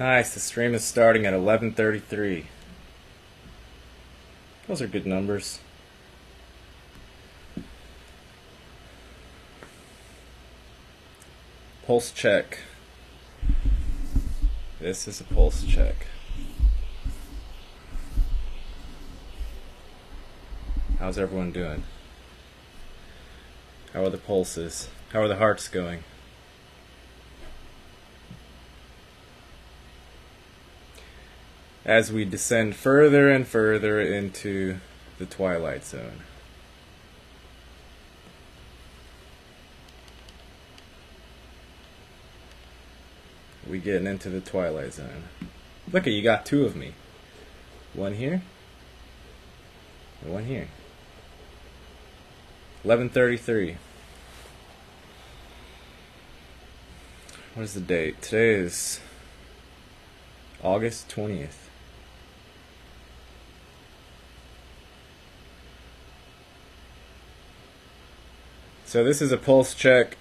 Nice, the stream is starting at 11:33. Those are good numbers. Pulse check. This is a pulse check. How's everyone doing? How are the pulses? How are the hearts going? As we descend further and further into the twilight zone. We getting into the twilight zone. Look at you, got two of me. One here, and one here. 11:33. What is the date? Today is August 20th. So this is a pulse check,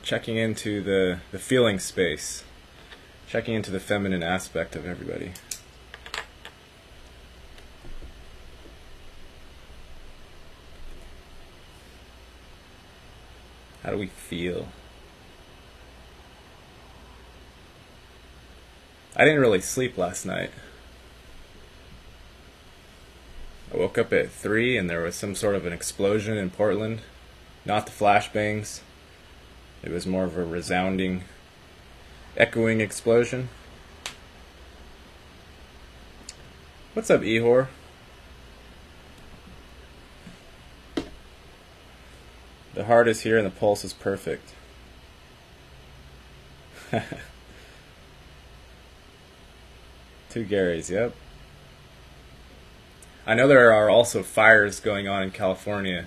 checking into the feeling space, checking into the feminine aspect of everybody. How do we feel? I didn't really sleep last night. I woke up at 3 and there was some sort of an explosion in Portland. Not the flashbangs. It was more of a resounding, echoing explosion. What's up, Ehor? The heart is here and the pulse is perfect. Two Garys, yep. I know there are also fires going on in California.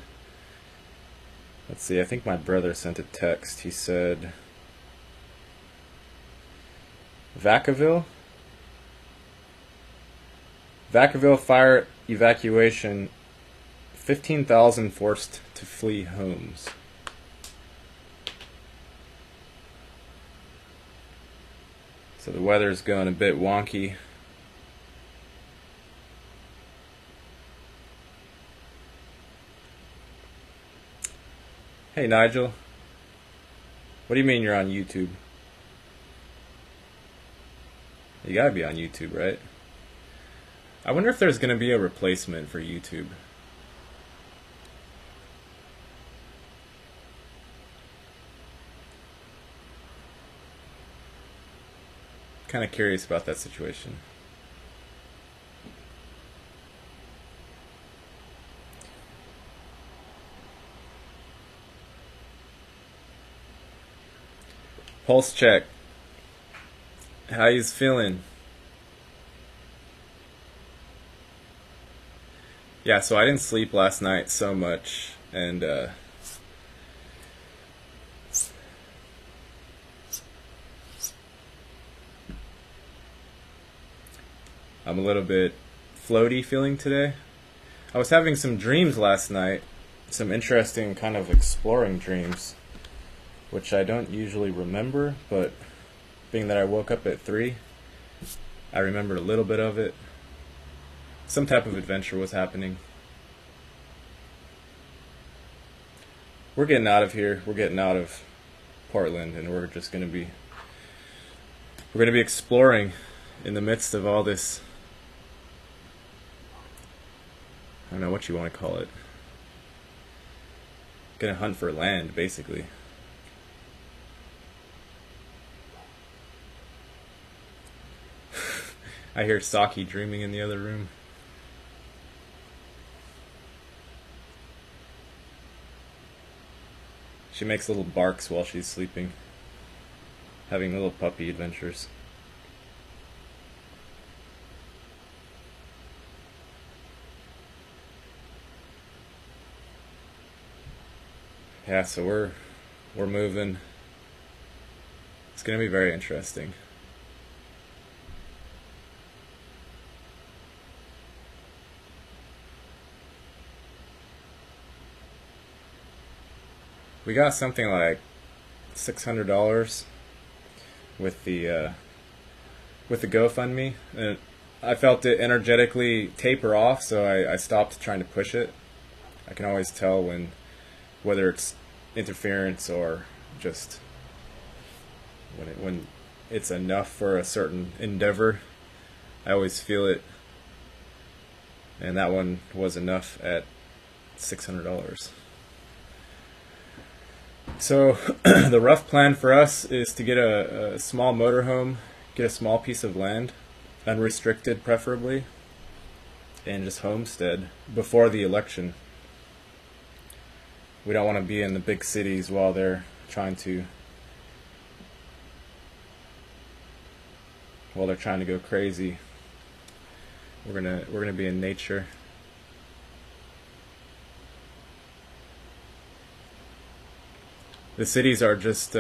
Let's see, I think my brother sent a text. He said, Vacaville fire evacuation, 15,000 forced to flee homes. So the weather's going a bit wonky. Hey Nigel, what do you mean you're on YouTube? You gotta be on YouTube, right? I wonder if there's gonna be a replacement for YouTube. Kind of curious about that situation. Pulse check. How you feeling? Yeah, so I didn't sleep last night so much, and I'm a little bit floaty feeling today. I was having some dreams last night, some interesting kind of exploring dreams, which I don't usually remember, but being that I woke up at 3, I remembered a little bit of it. Some type of adventure was happening. We're getting out of here. We're getting out of Portland, and we're going to be exploring in the midst of all this. I don't know what you want to call it. Gonna hunt for land, basically. I hear Saki dreaming in the other room. She makes little barks while she's sleeping, having little puppy adventures. Yeah, so we're moving. It's gonna be very interesting. We got something like $600 with the GoFundMe, and I felt it energetically taper off, so I stopped trying to push it. I can always tell whether it's interference or just when it's enough for a certain endeavor. I always feel it, and that one was enough at $600. So the rough plan for us is to get a small motorhome, get a small piece of land, unrestricted preferably, and just homestead before the election. We don't want to be in the big cities while they're trying to go crazy. We're gonna be in nature. The cities are just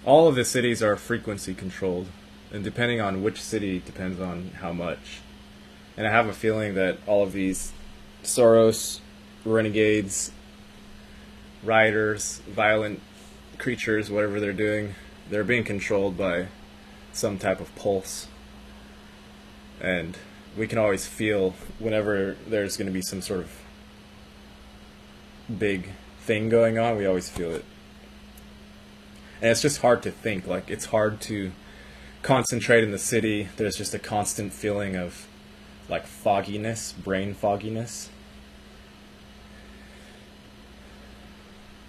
all of the cities are frequency controlled, and depending on which city depends on how much. And I have a feeling that all of these Soros, renegades, rioters, violent creatures, whatever they're doing, they're being controlled by some type of pulse. And we can always feel whenever there's going to be some sort of big thing going on, we always feel it. And it's just hard to think. Like, it's hard to concentrate in the city. There's just a constant feeling of like fogginess, brain fogginess.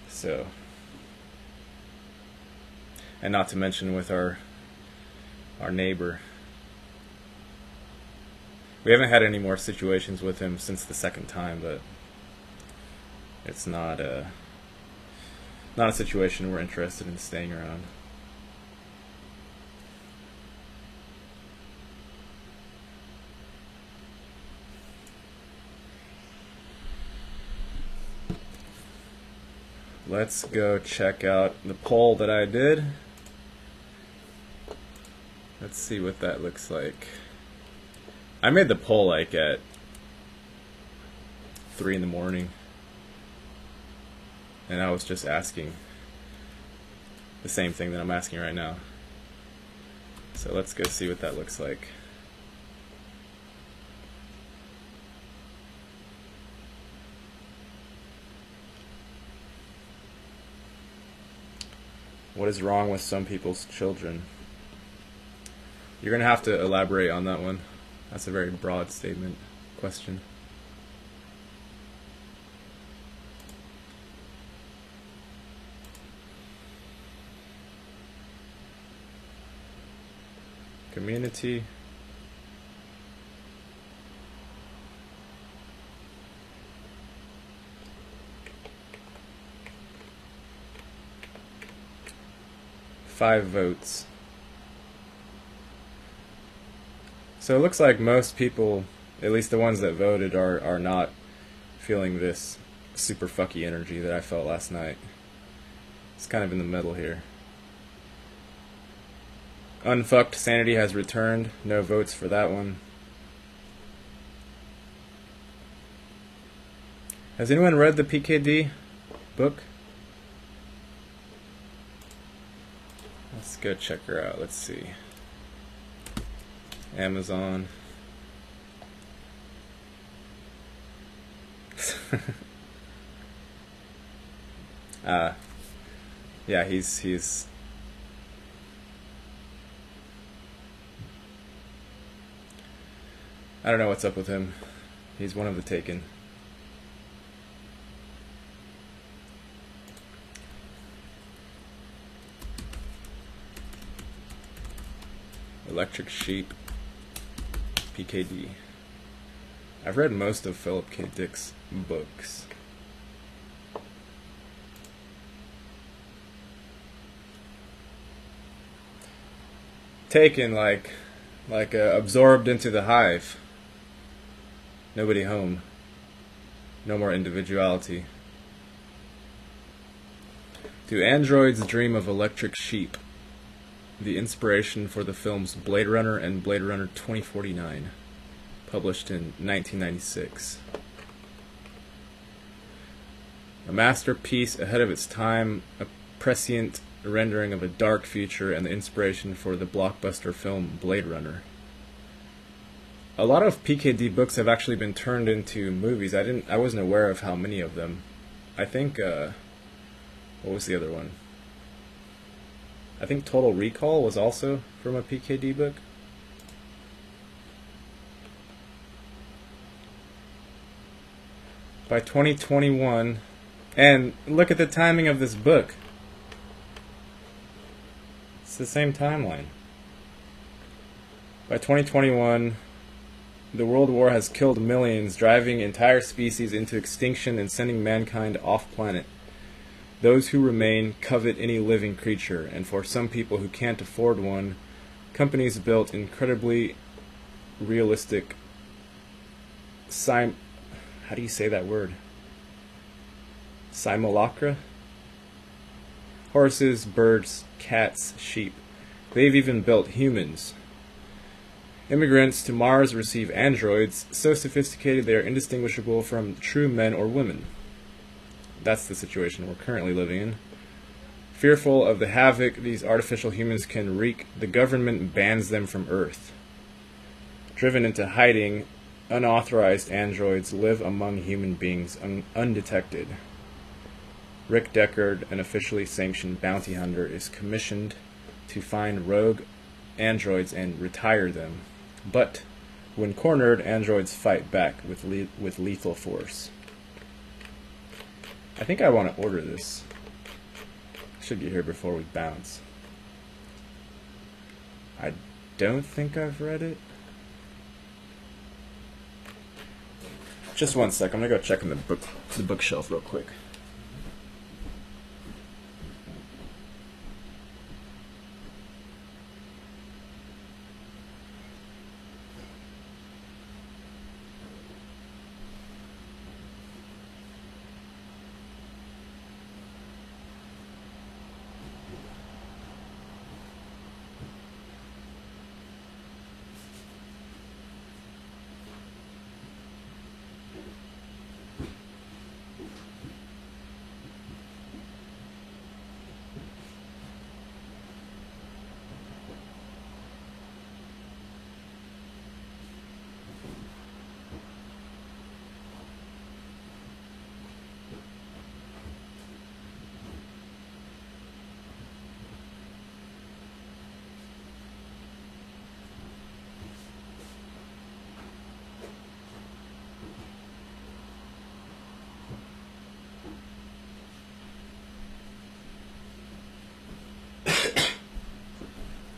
So, and not to mention with our neighbor. We haven't had any more situations with him since the second time, but it's not a situation we're interested in staying around. Let's go check out the poll that I did. Let's see what that looks like. I made the poll like at 3 in the morning, and I was just asking the same thing that I'm asking right now. So let's go see what that looks like. What is wrong with some people's children? You're going to have to elaborate on that one. That's a very broad statement, question. Community. Five votes. So it looks like most people, at least the ones that voted, are not feeling this super fucky energy that I felt last night. It's kind of in the middle here. Unfucked sanity has returned. No votes for that one. Has anyone read the PKD book? Let's go check her out. Let's see. Amazon. Yeah, he's I don't know what's up with him. He's one of the taken. Electric Sheep, PKD. I've read most of Philip K. Dick's books. Taken, like absorbed into the hive. Nobody home. No more individuality. Do androids dream of electric sheep? The inspiration for the films Blade Runner and Blade Runner 2049, published in 1996. A masterpiece ahead of its time, a prescient rendering of a dark future, and the inspiration for the blockbuster film Blade Runner. A lot of PKD books have actually been turned into movies. I wasn't aware of how many of them. I think what was the other one? I think Total Recall was also from a PKD book. By 2021, and look at the timing of this book. It's the same timeline. By 2021, the World War has killed millions, driving entire species into extinction and sending mankind off-planet. Those who remain covet any living creature, and for some people who can't afford one, companies built incredibly realistic how do you say that word? Simulacra? Horses, birds, cats, sheep. They've even built humans. Immigrants to Mars receive androids, so sophisticated they are indistinguishable from true men or women. That's the situation we're currently living in. Fearful of the havoc these artificial humans can wreak, the government bans them from Earth. Driven into hiding, unauthorized androids live among human beings undetected. Rick Deckard, an officially sanctioned bounty hunter, is commissioned to find rogue androids and retire them. But when cornered, androids fight back with lethal force. I think I want to order this. Should get here before we bounce. I don't think I've read it. Just one sec. I'm gonna go check in the bookshelf real quick.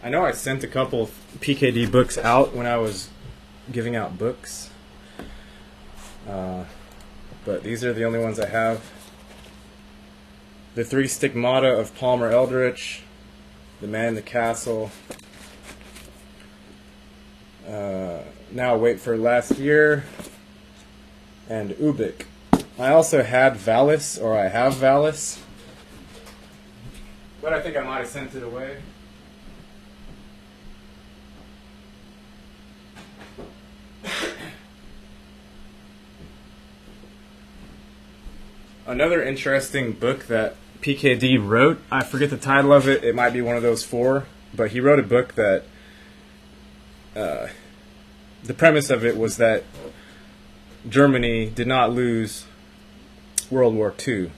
I know I sent a couple PKD books out when I was giving out books, but these are the only ones I have. The Three Stigmata of Palmer Eldritch, The Man in the Castle, Now Wait for Last Year, and Ubik. I also had Valis, or I have Valis, but I think I might have sent it away. Another interesting book that PKD wrote, I forget the title of it, it might be one of those four, but he wrote a book that, the premise of it was that Germany did not lose World War II,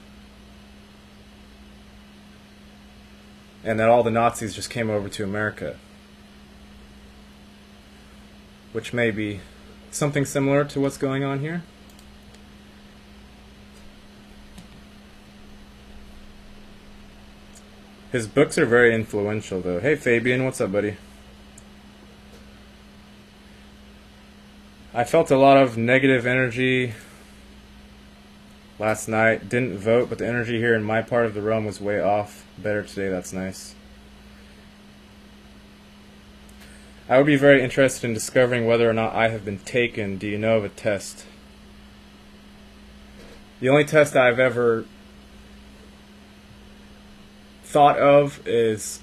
and that all the Nazis just came over to America, which may be something similar to what's going on here. His books are very influential, though. Hey, Fabian, what's up, buddy? I felt a lot of negative energy last night. Didn't vote, but the energy here in my part of the realm was way off. Better today, that's nice. I would be very interested in discovering whether or not I have been taken. Do you know of a test? The only test I've ever thought of is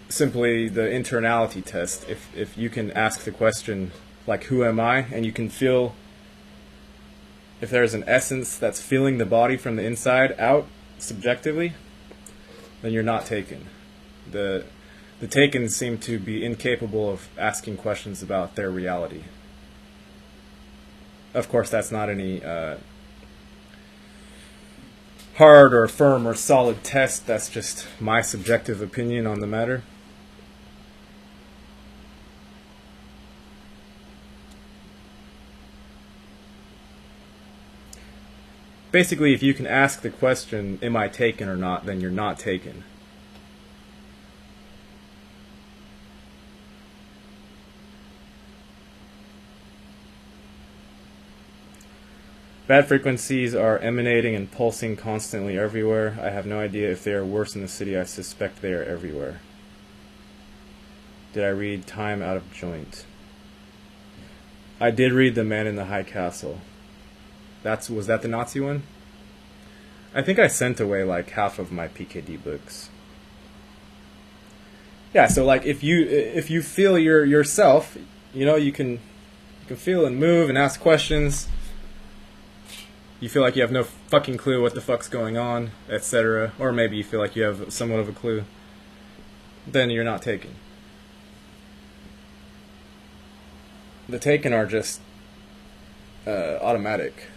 simply the internality test. If you can ask the question, like, who am I? And you can feel if there's an essence that's feeling the body from the inside out subjectively, then you're not taken. The taken seem to be incapable of asking questions about their reality. Of course, that's not any hard or firm or solid test. That's just my subjective opinion on the matter. Basically, if you can ask the question, am I taken or not, then you're not taken. Bad frequencies are emanating and pulsing constantly everywhere. I have no idea if they are worse in the city. I suspect they are everywhere. Did I read Time Out of Joint? I did read The Man in the High Castle. Was that the Nazi one? I think I sent away like half of my PKD books. Yeah, so like if you feel yourself, you can feel and move and ask questions. You feel like you have no fucking clue what the fuck's going on, etc. Or maybe you feel like you have somewhat of a clue. Then you're not taken. The taken are just automatic.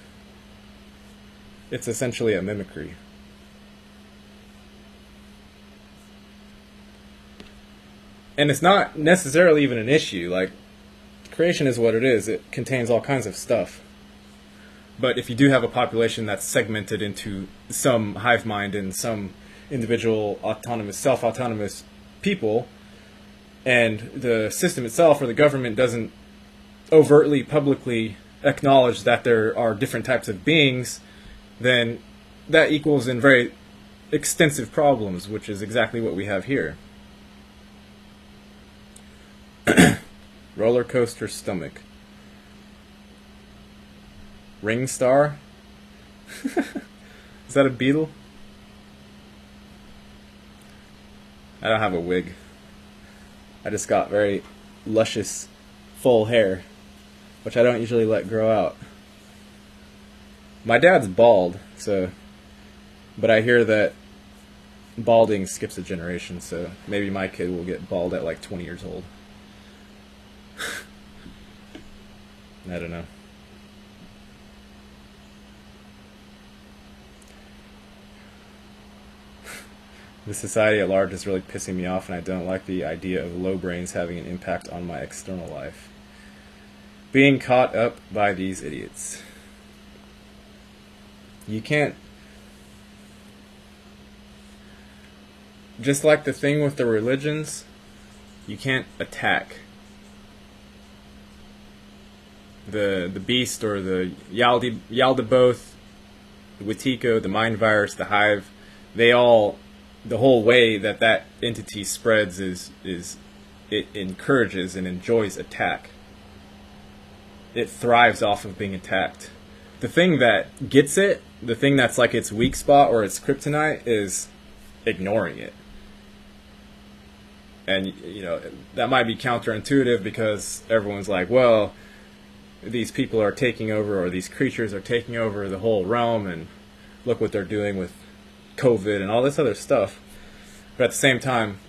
It's essentially a mimicry. And it's not necessarily even an issue. Like, creation is what it is. It contains all kinds of stuff. But if you do have a population that's segmented into some hive mind and some individual self-autonomous people, and the system itself or the government doesn't overtly, publicly acknowledge that there are different types of beings, then that equals in very extensive problems, which is exactly what we have here. Roller coaster stomach. Ring star? Is that a beetle? I don't have a wig. I just got very luscious, full hair, which I don't usually let grow out. My dad's bald, but I hear that balding skips a generation, so maybe my kid will get bald at like 20 years old. I don't know. The society at large is really pissing me off, and I don't like the idea of low brains having an impact on my external life. Being caught up by these idiots. You can't... Just like the thing with the religions, you can't attack the beast or the Yaldabaoth, the Wetiko, the mind virus, the hive. They all... The whole way that entity spreads is it encourages and enjoys attack. It thrives off of being attacked. The thing that gets it, the thing that's like its weak spot or its kryptonite, is ignoring it. And, that might be counterintuitive because everyone's like, well, these people are taking over, or these creatures are taking over the whole realm, and look what they're doing with COVID and all this other stuff. But at the same time,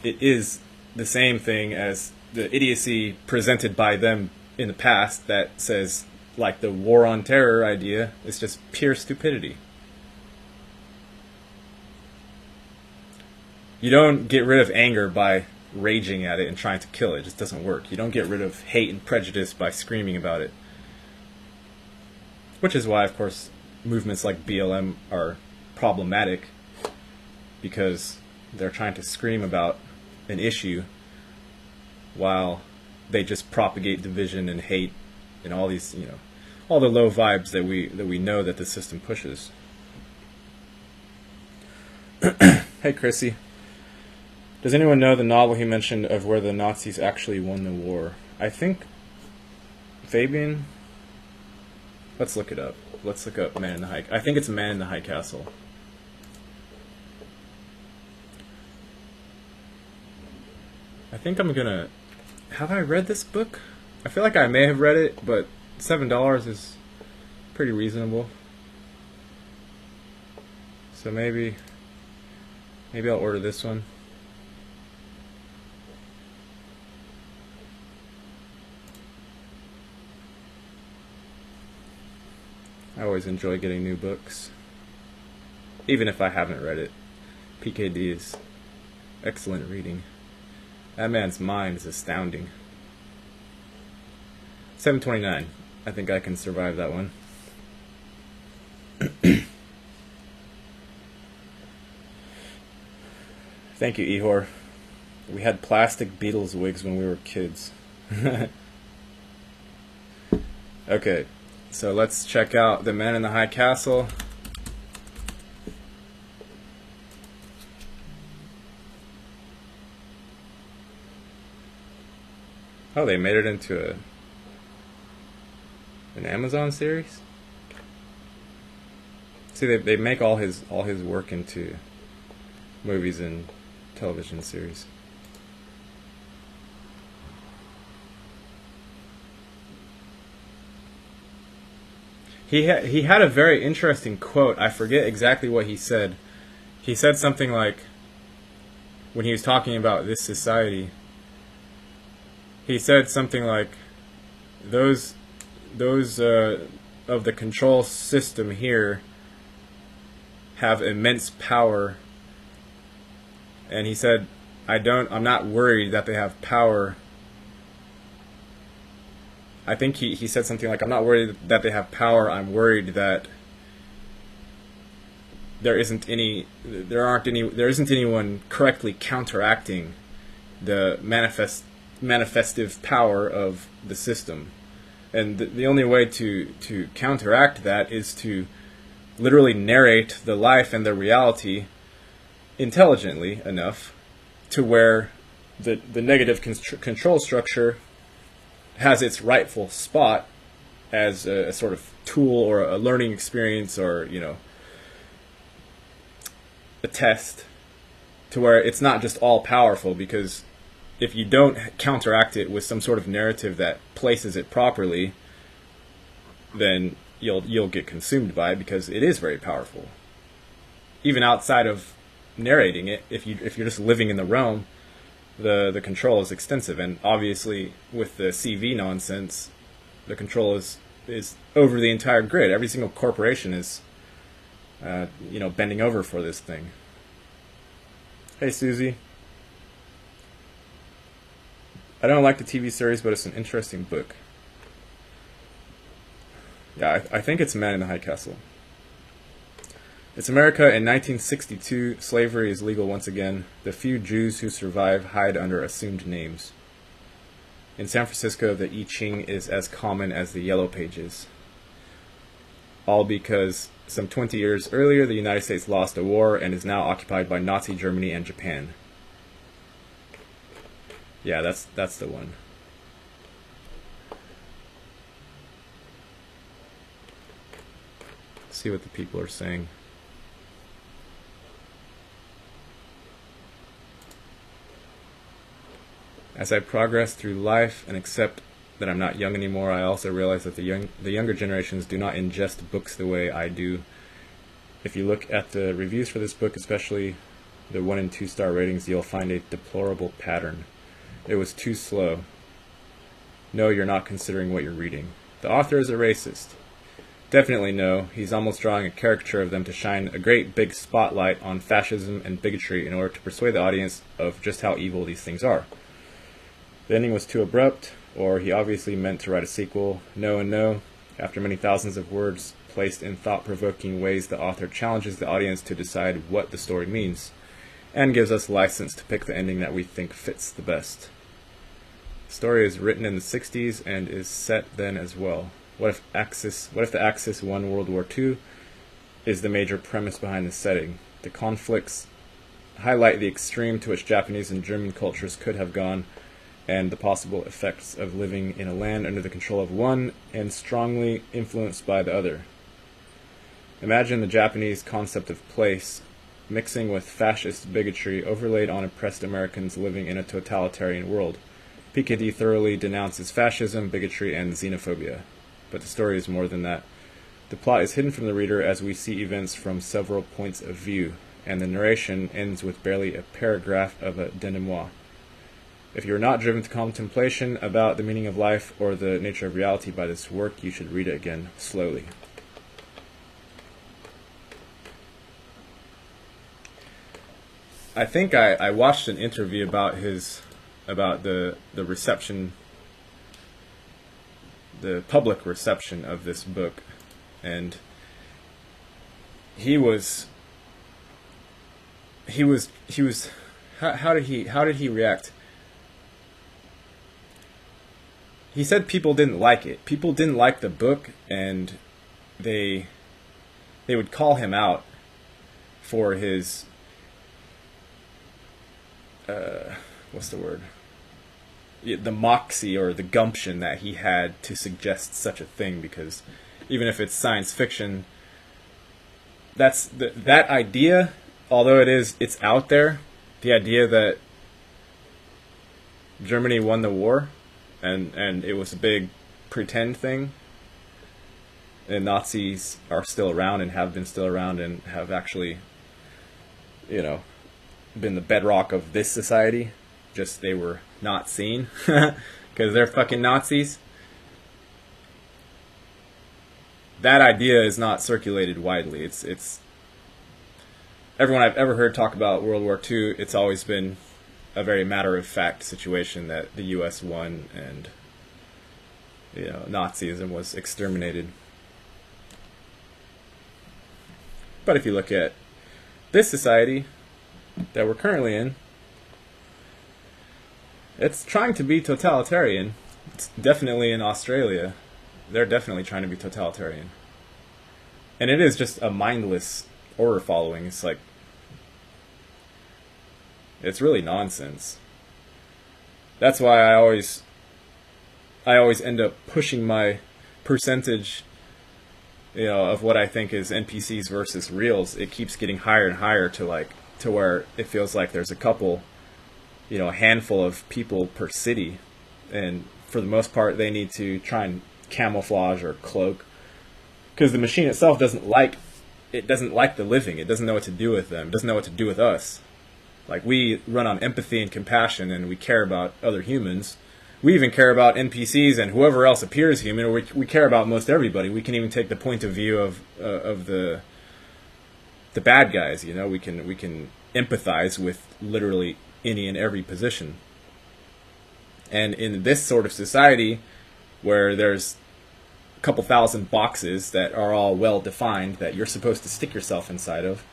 it is the same thing as the idiocy presented by them in the past that says, like, the war on terror idea is just pure stupidity. You don't get rid of anger by raging at it and trying to kill it. It just doesn't work. You don't get rid of hate and prejudice by screaming about it. Which is why, of course, movements like BLM are problematic, because they're trying to scream about an issue while they just propagate division and hate and all these, all the low vibes that we know that the system pushes. Hey, Chrissy. Does anyone know the novel he mentioned of where the Nazis actually won the war? I think Fabian. Let's look it up. Let's look up Man in the High... I think it's Man in the High Castle. I think I'm gonna... Have I read this book? I feel like I may have read it, but $7 is pretty reasonable. So maybe I'll order this one. I always enjoy getting new books, even if I haven't read it. PKD is excellent reading. That man's mind is astounding. 729. I think I can survive that one. Thank you, Ihor. We had plastic Beatles wigs when we were kids. Okay, so let's check out The Man in the High Castle. Oh, they made it into an Amazon series? See, they make all his work into movies and television series. He had a very interesting quote. I forget exactly what he said. He said something like, when he was talking about this society, he said something like, those of the control system here have immense power. And he said, I'm not worried that they have power. I think he said something like, I'm not worried that they have power, I'm worried that there isn't anyone correctly counteracting the manifestive power of the system. And the only way to counteract that is to literally narrate the life and the reality intelligently enough to where the negative control structure has its rightful spot as a sort of tool or a learning experience, or a test, to where it's not just all powerful. Because if you don't counteract it with some sort of narrative that places it properly, then you'll get consumed by it, because it is very powerful. Even outside of narrating it, if you're just living in the realm, the control is extensive. And obviously with the CV nonsense, the control is over the entire grid. Every single corporation is bending over for this thing. Hey Susie. I don't like the TV series, but it's an interesting book. Yeah, I think it's Man in the High Castle. It's America in 1962. Slavery is legal once again. The few Jews who survive hide under assumed names. In San Francisco, the I Ching is as common as the Yellow Pages. All because some 20 years earlier, the United States lost a war and is now occupied by Nazi Germany and Japan. Yeah, that's the one. Let's see what the people are saying. As I progress through life and accept that I'm not young anymore, I also realize that the younger generations do not ingest books the way I do. If you look at the reviews for this book, especially the 1- and 2-star ratings, you'll find a deplorable pattern. It was too slow. No, you're not considering what you're reading. The author is a racist. Definitely no. He's almost drawing a caricature of them to shine a great big spotlight on fascism and bigotry in order to persuade the audience of just how evil these things are. The ending was too abrupt, or he obviously meant to write a sequel. No and no. After many thousands of words placed in thought-provoking ways, the author challenges the audience to decide what the story means, and gives us license to pick the ending that we think fits the best. The story is written in the 60s and is set then as well. What if the Axis won World War II is the major premise behind the setting. The conflicts highlight the extreme to which Japanese and German cultures could have gone, and the possible effects of living in a land under the control of one and strongly influenced by the other. Imagine the Japanese concept of place mixing with fascist bigotry overlaid on oppressed Americans living in a totalitarian world. PKD thoroughly denounces fascism, bigotry, and xenophobia. But the story is more than that. The plot is hidden from the reader as we see events from several points of view, and the narration ends with barely a paragraph of a denouement. If you are not driven to contemplation about the meaning of life or the nature of reality by this work, you should read it again slowly. I think I watched an interview about the reception, the public reception of this book, and he was how did he react? He said people didn't like it. People didn't like the book, and they would call him out for his what's the word? The moxie or the gumption that he had to suggest such a thing, because even if it's science fiction, that idea, although it's out there, the idea that Germany won the war and it was a big pretend thing, and Nazis are still around and have been still around and have actually, been the bedrock of this society, just they were not seen because they're fucking Nazis. That idea is not circulated widely. It's everyone I've ever heard talk about World War II, it's always been a very matter-of-fact situation that the U.S. won and Nazism was exterminated. But if you look at this society that we're currently in, it's trying to be totalitarian. It's definitely in Australia. They're definitely trying to be totalitarian. And it is just a mindless order following. It's like, it's really nonsense. That's why I always end up pushing my percentage, of what I think is NPCs versus reals. It keeps getting higher and higher to where it feels like there's a handful of people per city, and for the most part they need to try and camouflage or cloak, because the machine itself doesn't like the living. It doesn't know what to do with them. It doesn't know what to do with us. Like, we run on empathy and compassion, and we care about other humans. We even care about NPCs and whoever else appears human. We care about most everybody. We can even take the point of view of the bad guys. We can empathize with literally any and every position. And in this sort of society, where there's a couple thousand boxes that are all well defined that you're supposed to stick yourself inside of,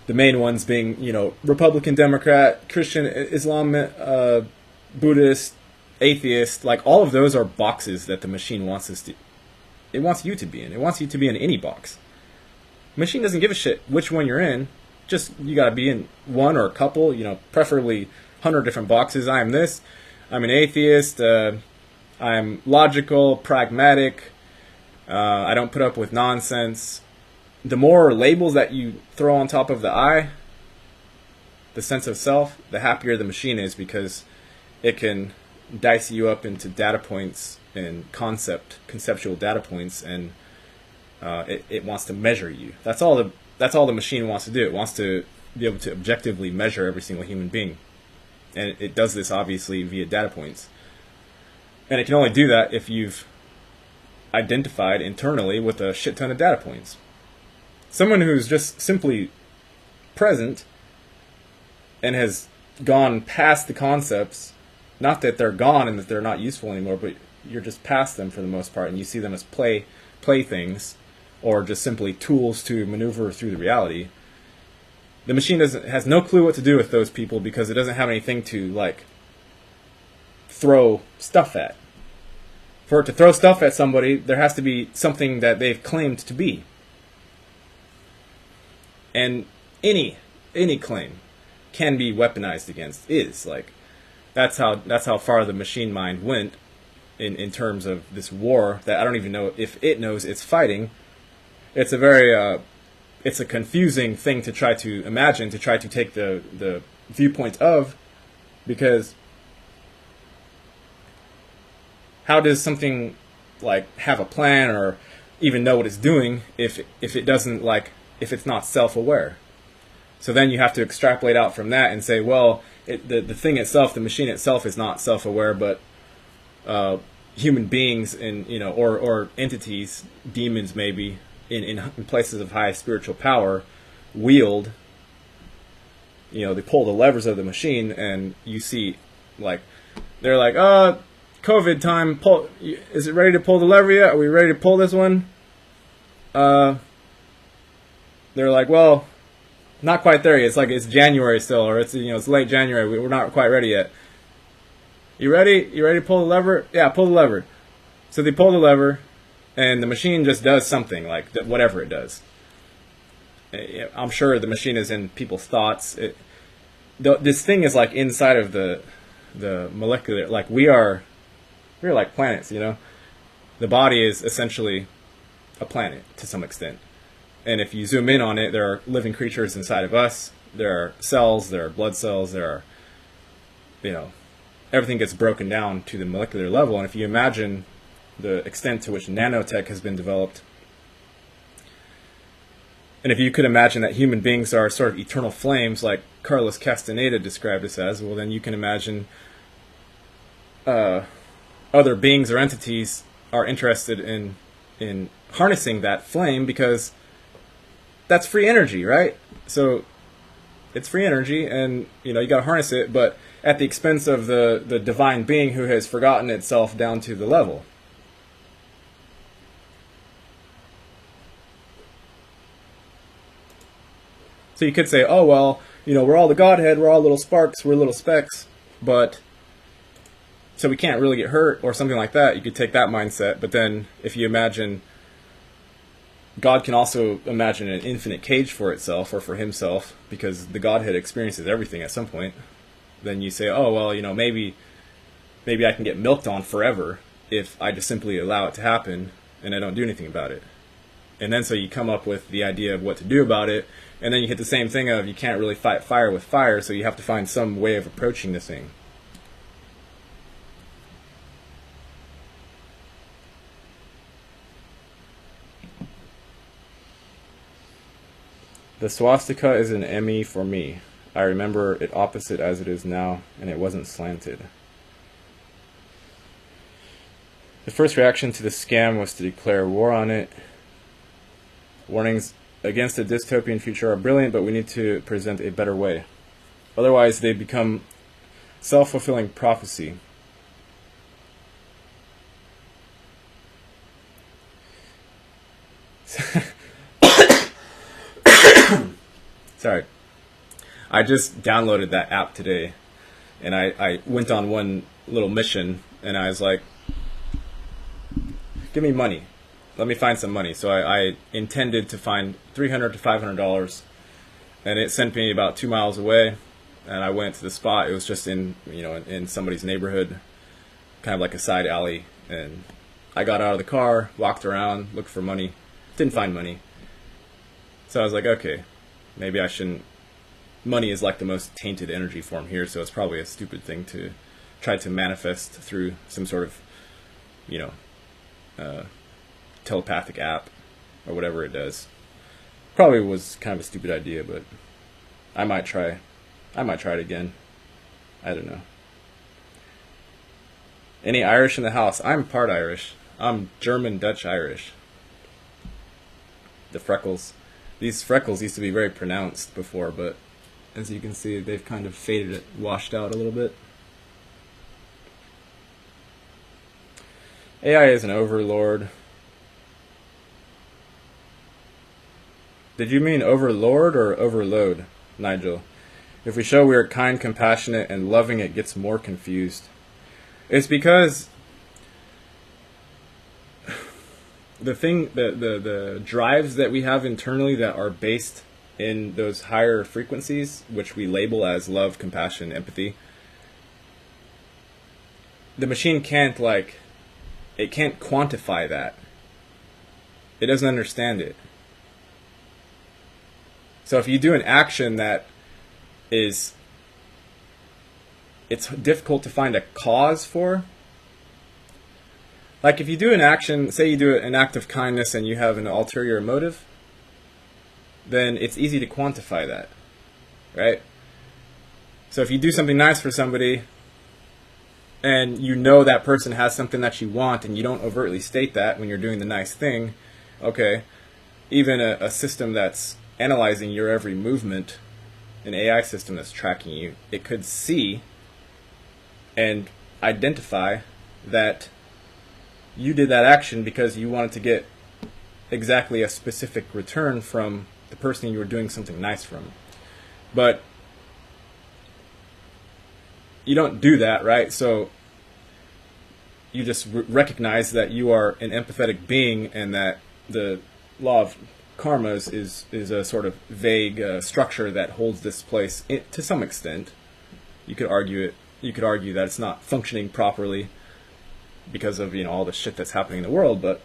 the main ones being Republican, Democrat, Christian, Islam, Buddhist, atheist, like all of those are boxes that the machine wants it wants you to be in. It wants you to be in any box. The machine doesn't give a shit which one you're in. Just, you gotta be in one or a couple, preferably 100 different boxes. I am this. I'm an atheist. I'm logical, pragmatic. I don't put up with nonsense. The more labels that you throw on top of the I, the sense of self, the happier the machine is, because it can dice you up into data points and conceptual data points, and it wants to measure you. That's all the machine wants to do. It wants to be able to objectively measure every single human being. And it does this obviously via data points. And it can only do that if you've identified internally with a shit ton of data points. Someone who's just simply present and has gone past the concepts, not that they're gone and that they're not useful anymore, but you're just past them for the most part, and you see them as playthings, or just simply tools to maneuver through the reality. The machine has no clue what to do with those people, because it doesn't have anything to throw stuff at. For it to throw stuff at somebody, there has to be something that they've claimed to be. And any claim can be weaponized against. That's how far the machine mind went in terms of this war that I don't even know if it knows it's fighting. It's a very it's a confusing thing to try to imagine, to try to take the viewpoint of, because how does something have a plan or even know what it's doing if it doesn't, like, if it's not self-aware. So then you have to extrapolate out from that and say, well, the thing itself, the machine itself, is not self-aware, but human beings and, you know, or entities, demons maybe, in places of high spiritual power, wield, you know, they pull the levers of the machine, and you see, like, they're like, COVID time, is it ready to pull the lever yet? Are we ready to pull this one? They're like, well, not quite there yet. It's like it's January still, or it's, you know, it's late January. We're not quite ready yet. You ready? You ready to pull the lever? Yeah, pull the lever. So they pull the lever, and the machine just does something, like whatever it does. I'm sure the machine is in people's thoughts. This thing is like inside of the molecular. Like we're like planets, you know. The body is essentially a planet to some extent. And if you zoom in on it, there are living creatures inside of us. There are cells, there are blood cells, there are, you know, everything gets broken down to the molecular level. And if you imagine the extent to which nanotech has been developed, and if you could imagine that human beings are sort of eternal flames, like Carlos Castaneda described us as, well, then you can imagine other beings or entities are interested in harnessing that flame, because that's free energy, right? So it's free energy, and, you know, you got to harness it, but at the expense of the divine being who has forgotten itself down to the level. So you could say, oh, well, you know, we're all the Godhead, we're all little sparks, we're little specks, but so we can't really get hurt, or something like that. You could take that mindset, but then if you imagine God can also imagine an infinite cage for itself, or for himself, because the Godhead experiences everything at some point, then you say, oh, well, you know, maybe I can get milked on forever if I just simply allow it to happen and I don't do anything about it. And then so you come up with the idea of what to do about it, and then you hit the same thing of you can't really fight fire with fire, so you have to find some way of approaching the thing. The swastika is an Emmy for me. I remember it opposite as it is now, and it wasn't slanted. The first reaction to the scam was to declare war on it. Warnings against a dystopian future are brilliant, but we need to present a better way. Otherwise, they become self-fulfilling prophecy. Sorry. I just downloaded that app today, and I went on one little mission, and I was like, give me money. Let me find some money. So I intended to find $300 to $500, and it sent me about 2 miles away, and I went to the spot. It was just in, you know, in somebody's neighborhood, kind of like a side alley, and I got out of the car, walked around, looked for money, didn't find money. So I was like, okay, maybe I shouldn't. Money is like the most tainted energy form here, so it's probably a stupid thing to try to manifest through some sort of, you know, telepathic app or whatever it does. Probably was kind of a stupid idea, but I might try it again. I don't know. Any Irish in the house? I'm part Irish. I'm German, Dutch, Irish. The freckles. These freckles used to be very pronounced before, but as you can see, they've kind of faded, washed out a little bit. AI is an overlord. Did you mean overlord or overload, Nigel? If we show we are kind, compassionate, and loving, it gets more confused. It's because the drives that we have internally that are based in those higher frequencies, which we label as love, compassion, empathy, the machine can't, like, it can't quantify that. It doesn't understand it. So if you do an action that it's difficult to find a cause for, Like if you do an action, say you do an act of kindness and you have an ulterior motive, then it's easy to quantify that, right? So if you do something nice for somebody and you know that person has something that you want and you don't overtly state that when you're doing the nice thing, okay, even a system that's analyzing your every movement, an AI system that's tracking you, it could see and identify that you did that action because you wanted to get exactly a specific return from the person you were doing something nice from. But you don't do that, right? So you just recognize that you are an empathetic being and that the law of karmas is a sort of vague structure that holds this place to some extent. You could argue that it's not functioning properly because of all the shit that's happening in the world, but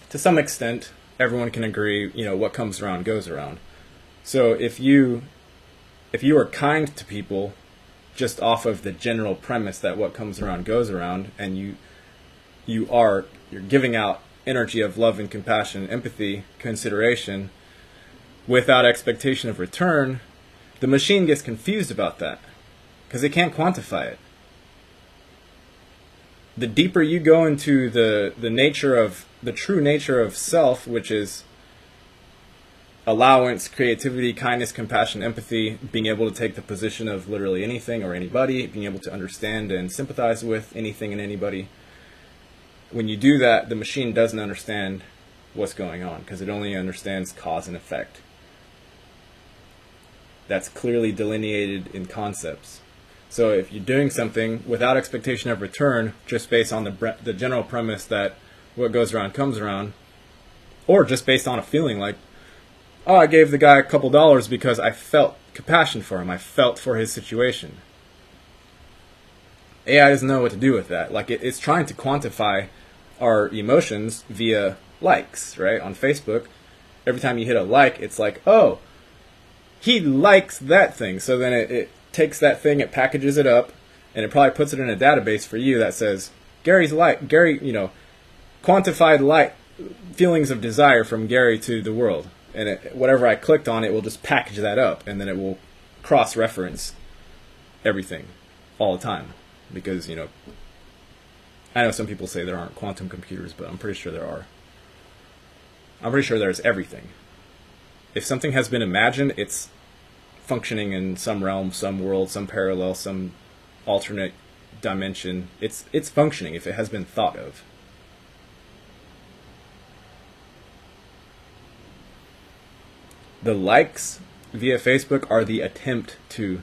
to some extent everyone can agree what comes around goes around. So if you are kind to people just off of the general premise that what comes around goes around, and you're giving out energy of love and compassion, empathy, consideration, without expectation of return, the machine gets confused about that because it can't quantify it. The deeper you go into the true nature of self, which is allowance, creativity, kindness, compassion, empathy, being able to take the position of literally anything or anybody, being able to understand and sympathize with anything and anybody. When you do that, the machine doesn't understand what's going on because it only understands cause and effect. That's clearly delineated in concepts. So if you're doing something without expectation of return, just based on the general premise that what goes around comes around, or just based on a feeling like, oh, I gave the guy a couple dollars because I felt compassion for him, I felt for his situation. AI doesn't know what to do with that. Like it's trying to quantify our emotions via likes, right? On Facebook, every time you hit a like, it's like, oh, he likes that thing. So then it takes that thing, it packages it up, and it probably puts it in a database for you that says, Gary, quantified like feelings of desire from Gary to the world. And whatever I clicked on, it will just package that up, and then it will cross-reference everything all the time. Because, I know some people say there aren't quantum computers, but I'm pretty sure there are. I'm pretty sure there's everything. If something has been imagined, it's functioning in some realm, some world, some parallel, some alternate dimension. It's functioning if it has been thought of. The likes via Facebook are the attempt to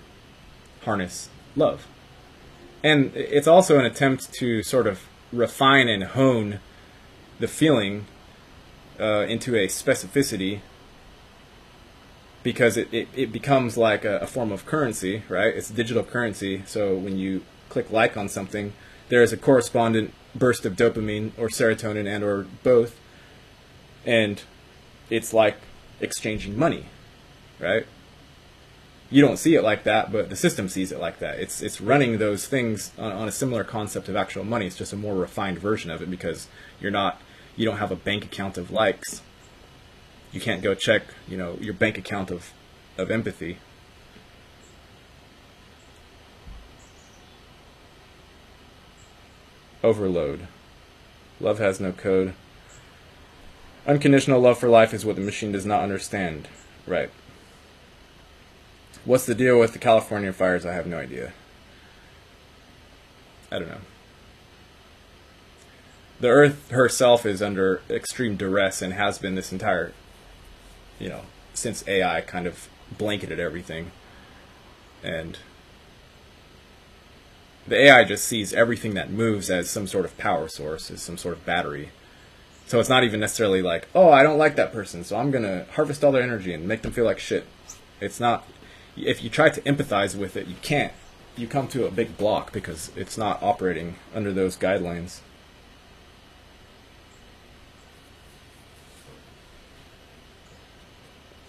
harness love. And it's also an attempt to sort of refine and hone the feeling into a specificity, because it becomes like a form of currency, right? It's digital currency. So when you click like on something, there is a correspondent burst of dopamine or serotonin and or both. And it's like exchanging money, right? You don't see it like that, but the system sees it like that. It's running those things on a similar concept of actual money. It's just a more refined version of it because you don't have a bank account of likes. You can't go check, your bank account of empathy. Overload. Love has no code. Unconditional love for life is what the machine does not understand. Right. What's the deal with the California fires? I have no idea. I don't know. The Earth herself is under extreme duress and has been this entire, since AI kind of blanketed everything. And the AI just sees everything that moves as some sort of power source, as some sort of battery. So it's not even necessarily like, oh, I don't like that person, so I'm going to harvest all their energy and make them feel like shit. It's not. If you try to empathize with it, you can't. You come to a big block because it's not operating under those guidelines.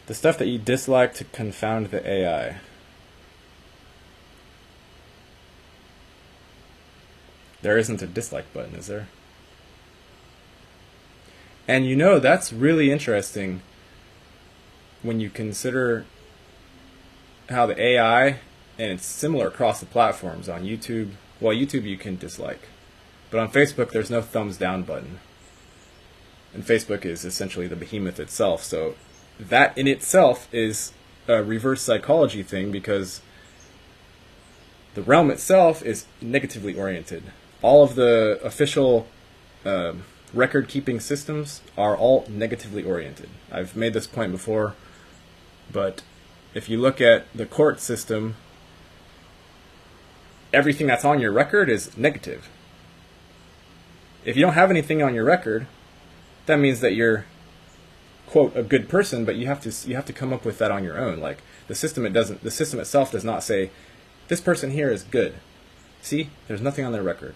The stuff that you dislike to confound the AI. There isn't a dislike button, is there? And you know, that's really interesting when you consider how the AI, and it's similar across the platforms on YouTube. Well, YouTube you can dislike, but on Facebook there's no thumbs down button. And Facebook is essentially the behemoth itself, so that in itself is a reverse psychology thing, because the realm itself is negatively oriented. All of the official record-keeping systems are all negatively oriented. I've made this point before, but if you look at the court system, everything that's on your record is negative. If you don't have anything on your record, that means that you're, quote, a good person, but you have to come up with that on your own. Like the system itself does not say this person here is good. See, there's nothing on their record.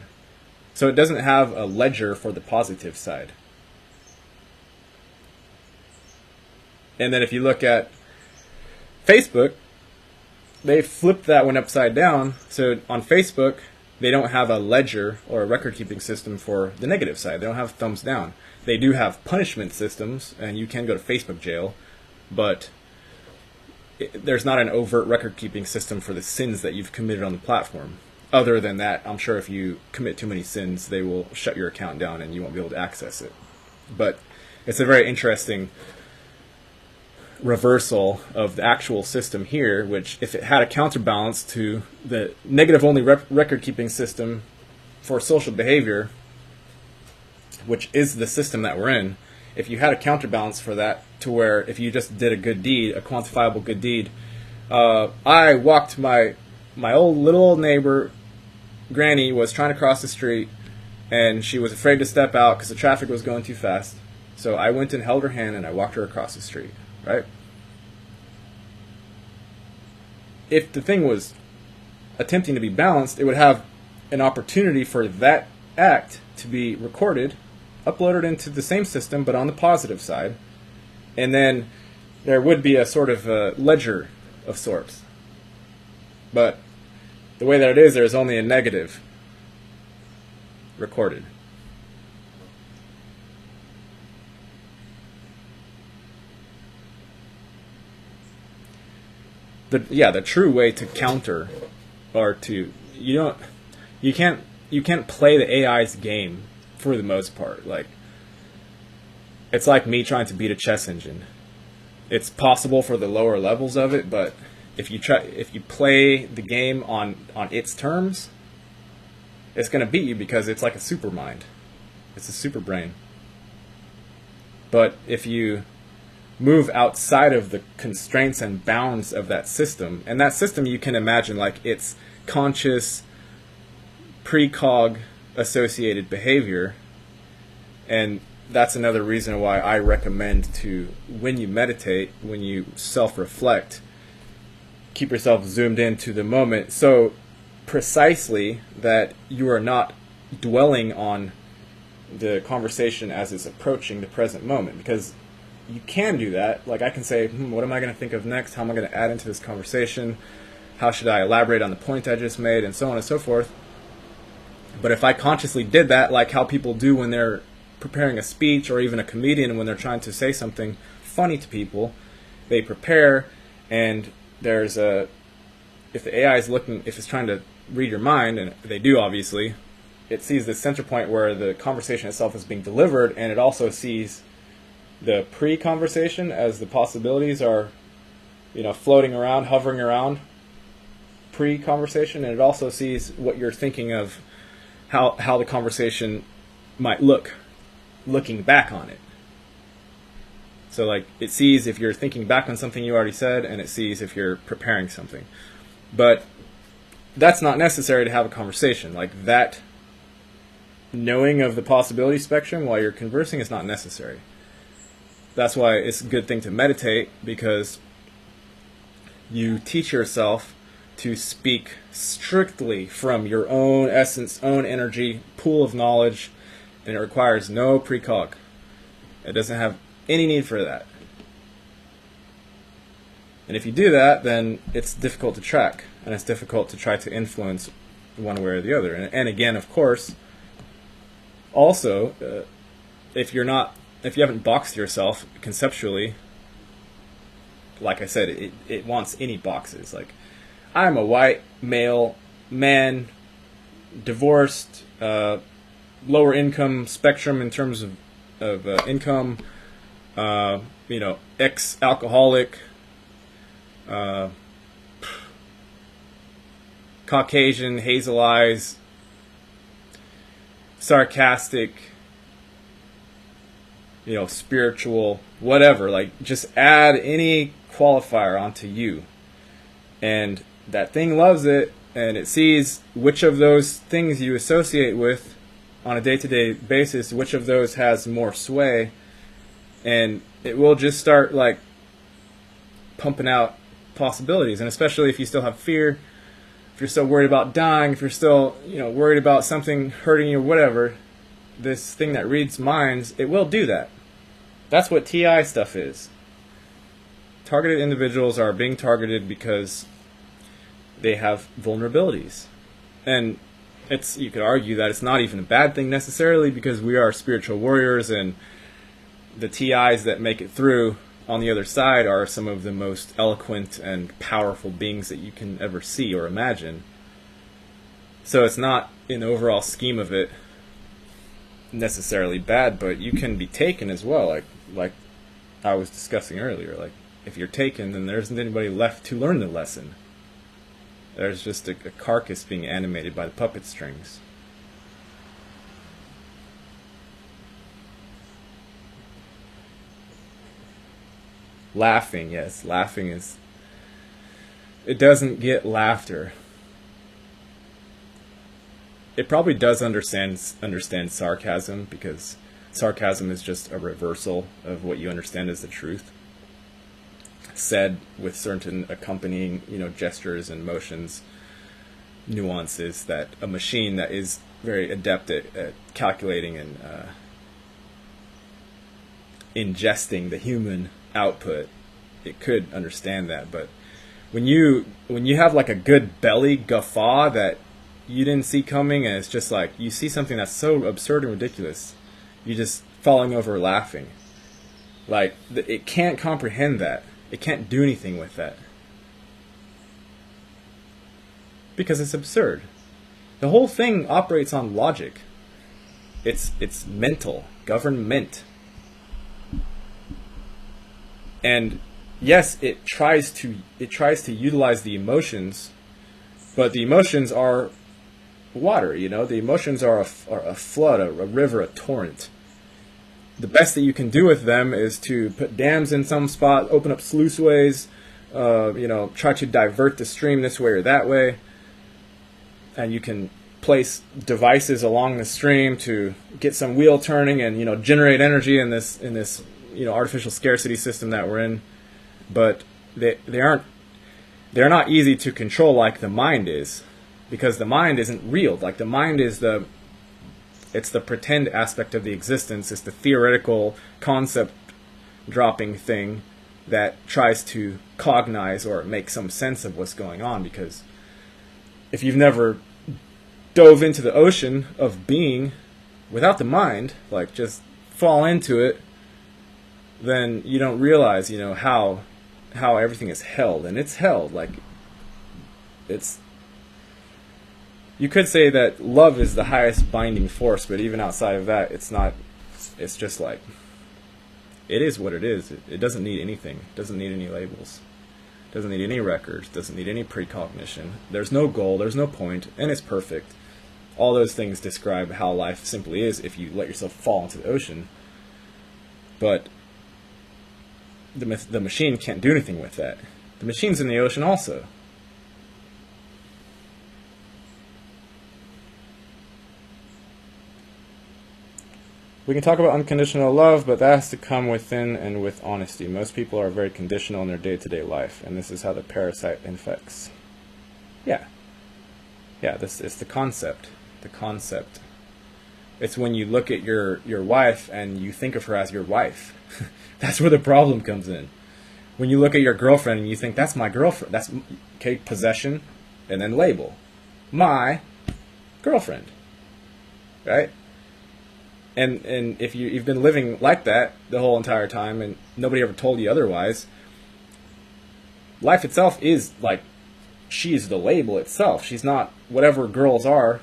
So it doesn't have a ledger for the positive side. And then if you look at Facebook, they flipped that one upside down. So on Facebook, they don't have a ledger or a record-keeping system for the negative side. They don't have thumbs down. They do have punishment systems, and you can go to Facebook jail, but there's not an overt record-keeping system for the sins that you've committed on the platform. Other than that, I'm sure if you commit too many sins, they will shut your account down and you won't be able to access it. But it's a very interesting reversal of the actual system here, which if it had a counterbalance to the negative-only record-keeping system for social behavior, which is the system that we're in, if you had a counterbalance for that to where if you just did a good deed, a quantifiable good deed, I walked my little old neighbor, Granny, was trying to cross the street, and she was afraid to step out because the traffic was going too fast. So I went and held her hand and I walked her across the street, right? If the thing was attempting to be balanced, it would have an opportunity for that act to be recorded, uploaded into the same system, but on the positive side. And then there would be a sort of a ledger of sorts. But the way that it is, there's only a negative recorded. The true way to counter, or to you can't play the AI's game for the most part. Like, it's like me trying to beat a chess engine. It's possible for the lower levels of it, but if you play the game on its terms, it's going to beat you because it's like a super mind. It's a super brain. But if you move outside of the constraints and bounds of that system, and that system you can imagine like it's conscious, precog associated behavior, and that's another reason why I recommend to, when you meditate, when you self-reflect, keep yourself zoomed into the moment so precisely that you are not dwelling on the conversation as it's approaching the present moment. Because you can do that. Like I can say, what am I going to think of next? How am I going to add into this conversation? How should I elaborate on the point I just made? And so on and so forth. But if I consciously did that, like how people do when they're preparing a speech, or even a comedian when they're trying to say something funny to people, they prepare, and there's a, if the AI is looking, if it's trying to read your mind, and they do obviously, it sees the center point where the conversation itself is being delivered, and it also sees the pre-conversation as the possibilities are, floating around, hovering around pre-conversation, and it also sees what you're thinking of, how the conversation might looking back on it. So like it sees if you're thinking back on something you already said, and it sees if you're preparing something. But that's not necessary to have a conversation. Like that knowing of the possibility spectrum while you're conversing is not necessary. That's why it's a good thing to meditate, because you teach yourself to speak strictly from your own essence, own energy, pool of knowledge, and it requires no precog. It doesn't have any need for that. And if you do that, then it's difficult to track, and it's difficult to try to influence one way or the other. And again, of course, also, if you're not if you haven't boxed yourself conceptually, like I said, it wants any boxes. Like, I'm a white male man, divorced, lower income spectrum in terms of income, ex-alcoholic, Caucasian, hazel eyes, sarcastic, spiritual, whatever. Like, just add any qualifier onto you. And that thing loves it, and it sees which of those things you associate with on a day-to-day basis, which of those has more sway, and it will just start, like, pumping out possibilities. And especially if you still have fear, if you're still worried about dying, if you're still, worried about something hurting you, whatever, this thing that reads minds, it will do that. That's what TI stuff is. Targeted individuals are being targeted because they have vulnerabilities. And you could argue that it's not even a bad thing necessarily, because we are spiritual warriors, and the TIs that make it through on the other side are some of the most eloquent and powerful beings that you can ever see or imagine. So it's not, in the overall scheme of it, necessarily bad, but you can be taken as well, like I was discussing earlier. Like, if you're taken, then there isn't anybody left to learn the lesson. There's just a carcass being animated by the puppet strings. Laughing, yes. Laughing is... It doesn't get laughter. It probably does understand sarcasm, because sarcasm is just a reversal of what you understand as the truth, said with certain accompanying, gestures and motions, nuances that a machine that is very adept at calculating and ingesting the human output, it could understand that. But when you have like a good belly guffaw that you didn't see coming, and it's just like you see something that's so absurd and ridiculous, you're just falling over laughing. Like, it can't comprehend that. It can't do anything with that, because it's absurd. The whole thing operates on logic. It's mental, government. And yes, it tries to utilize the emotions, but the emotions are water. The emotions are a flood, a river, a torrent. The best that you can do with them is to put dams in some spot, open up sluiceways, try to divert the stream this way or that way, and you can place devices along the stream to get some wheel turning and generate energy in this artificial scarcity system that we're in. But they're not easy to control like the mind is, because the mind isn't real. Like, the mind is it's the pretend aspect of the existence. It's the theoretical concept dropping thing that tries to cognize or make some sense of what's going on. Because if you've never dove into the ocean of being without the mind, like just fall into it, then you don't realize, how everything is held. And it's held. Like, you could say that love is the highest binding force, but even outside of that, it's not. It's just like, it is what it is. It doesn't need anything. It doesn't need any labels. It doesn't need any records. It doesn't need any precognition. There's no goal. There's no point. And it's perfect. All those things describe how life simply is if you let yourself fall into the ocean. But the machine can't do anything with that. The machine's in the ocean also. We can talk about unconditional love, but that has to come within and with honesty. Most people are very conditional in their day-to-day life, and this is how the parasite infects. Yeah, this is the concept. The concept. It's when you look at your wife and you think of her as your wife. That's where the problem comes in. When you look at your girlfriend and you think, that's my girlfriend. That's, okay, possession, and then label. My girlfriend. Right? And if you've been living like that the whole entire time and nobody ever told you otherwise, life itself is like, she's the label itself. She's not whatever girls are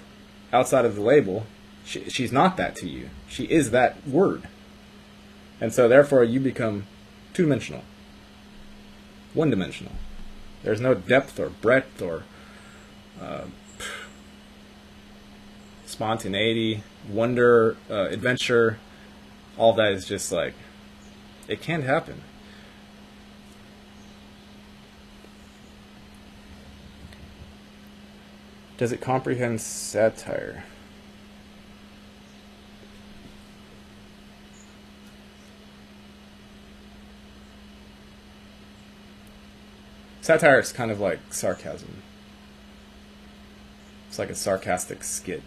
outside of the label. She's not that to you. She is that word. And so therefore you become two-dimensional, one-dimensional. There's no depth or breadth or spontaneity, wonder, adventure. All that is just like, it can't happen. Does it comprehend satire? Satire is kind of like sarcasm. It's like a sarcastic skit.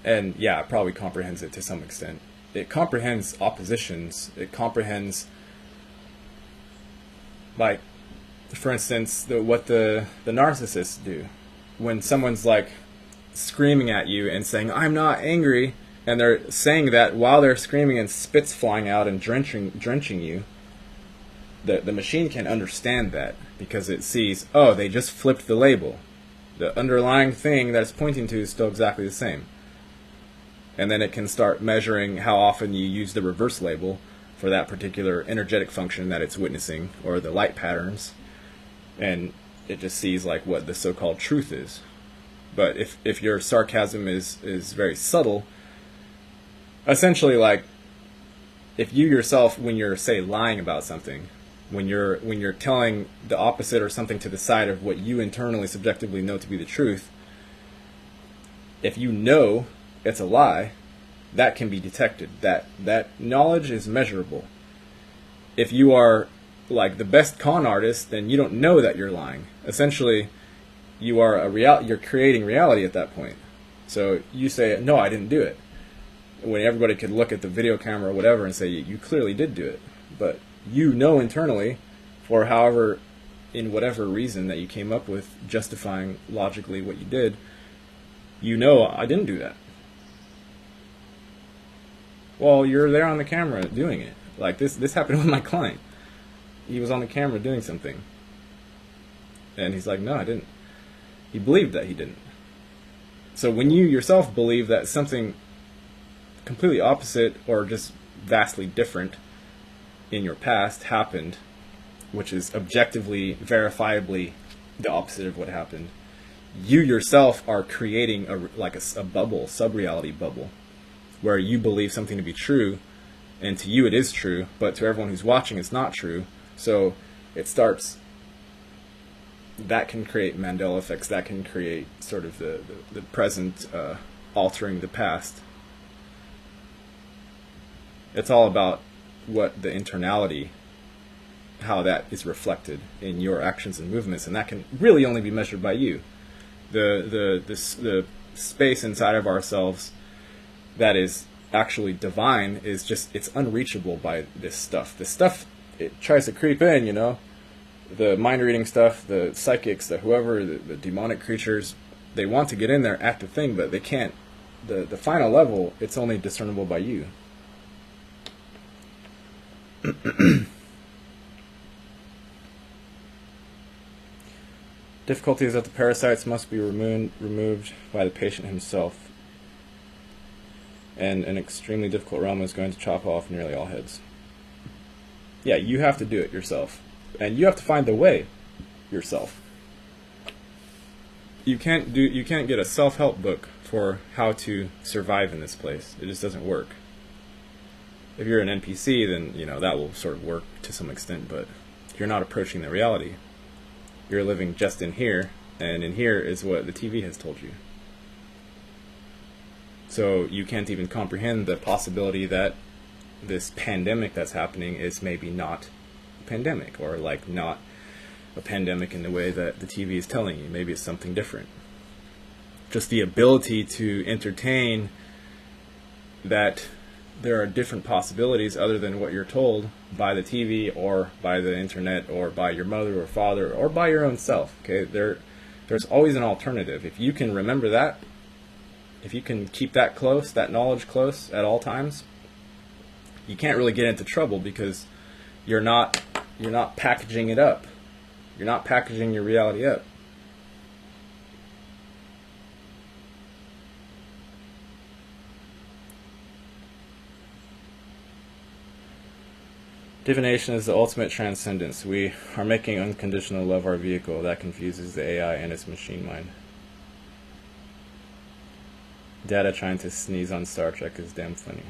And yeah, it probably comprehends it to some extent. It comprehends oppositions. It comprehends, like, for instance, what the narcissists do. When someone's like screaming at you and saying, "I'm not angry," and they're saying that while they're screaming and spit's flying out and drenching you, the machine can understand that because it sees, oh, they just flipped the label. The underlying thing that it's pointing to is still exactly the same. And then it can start measuring how often you use the reverse label for that particular energetic function that it's witnessing, or the light patterns. And it just sees like what the so-called truth is. But if your sarcasm is very subtle, essentially, like, if you yourself, when you're, say, lying about something, when you're telling the opposite or something to the side of what you internally subjectively know to be the truth, if you know it's a lie, that can be detected. That knowledge is measurable. If you are like the best con artist, then you don't know that you're lying. Essentially, you're creating reality at that point. So you say, "No, I didn't do it," when everybody could look at the video camera or whatever and say, "You clearly did do it." But you know internally, for however, in whatever reason that you came up with justifying logically what you did, you know, "I didn't do that." Well, you're there on the camera doing it. Like this happened with my client. He was on the camera doing something. And he's like, "No, I didn't." He believed that he didn't. So when you yourself believe that something completely opposite or just vastly different in your past happened, which is objectively, verifiably the opposite of what happened, you yourself are creating a bubble, sub-reality bubble, where you believe something to be true, and to you it is true, but to everyone who's watching it's not true. So it starts, that can create Mandela effects, that can create sort of the present altering the past. It's all about what the internality, how that is reflected in your actions and movements, and that can really only be measured by you. The space inside of ourselves that is actually divine is just, it's unreachable by this stuff. This stuff, it tries to creep in, you know. The mind-reading stuff, the psychics, the whoever, the demonic creatures, they want to get in there, act a thing, but they can't. The final level, it's only discernible by you. Difficulty is that the parasites must be removed by the patient himself, and an extremely difficult realm is going to chop off nearly all heads. Yeah, you have to do it yourself, and you have to find the way yourself. You can't get a self-help book for how to survive in this place. It just doesn't work. If you're an NPC, then you know that will sort of work to some extent, but you're not approaching the reality. You're living just in here, and in here is what the TV has told you. So you can't even comprehend the possibility that this pandemic that's happening is maybe not a pandemic, or like not a pandemic in the way that the TV is telling you. Maybe it's something different. Just the ability to entertain that there are different possibilities other than what you're told by the TV or by the internet or by your mother or father or by your own self. Okay, there's always an alternative. If you can remember that, if you can keep that close, that knowledge close at all times, you can't really get into trouble because you're not packaging it up. You're not packaging your reality up. Divination is the ultimate transcendence. We are making unconditional love our vehicle. That confuses the AI and its machine mind. Data trying to sneeze on Star Trek is damn funny.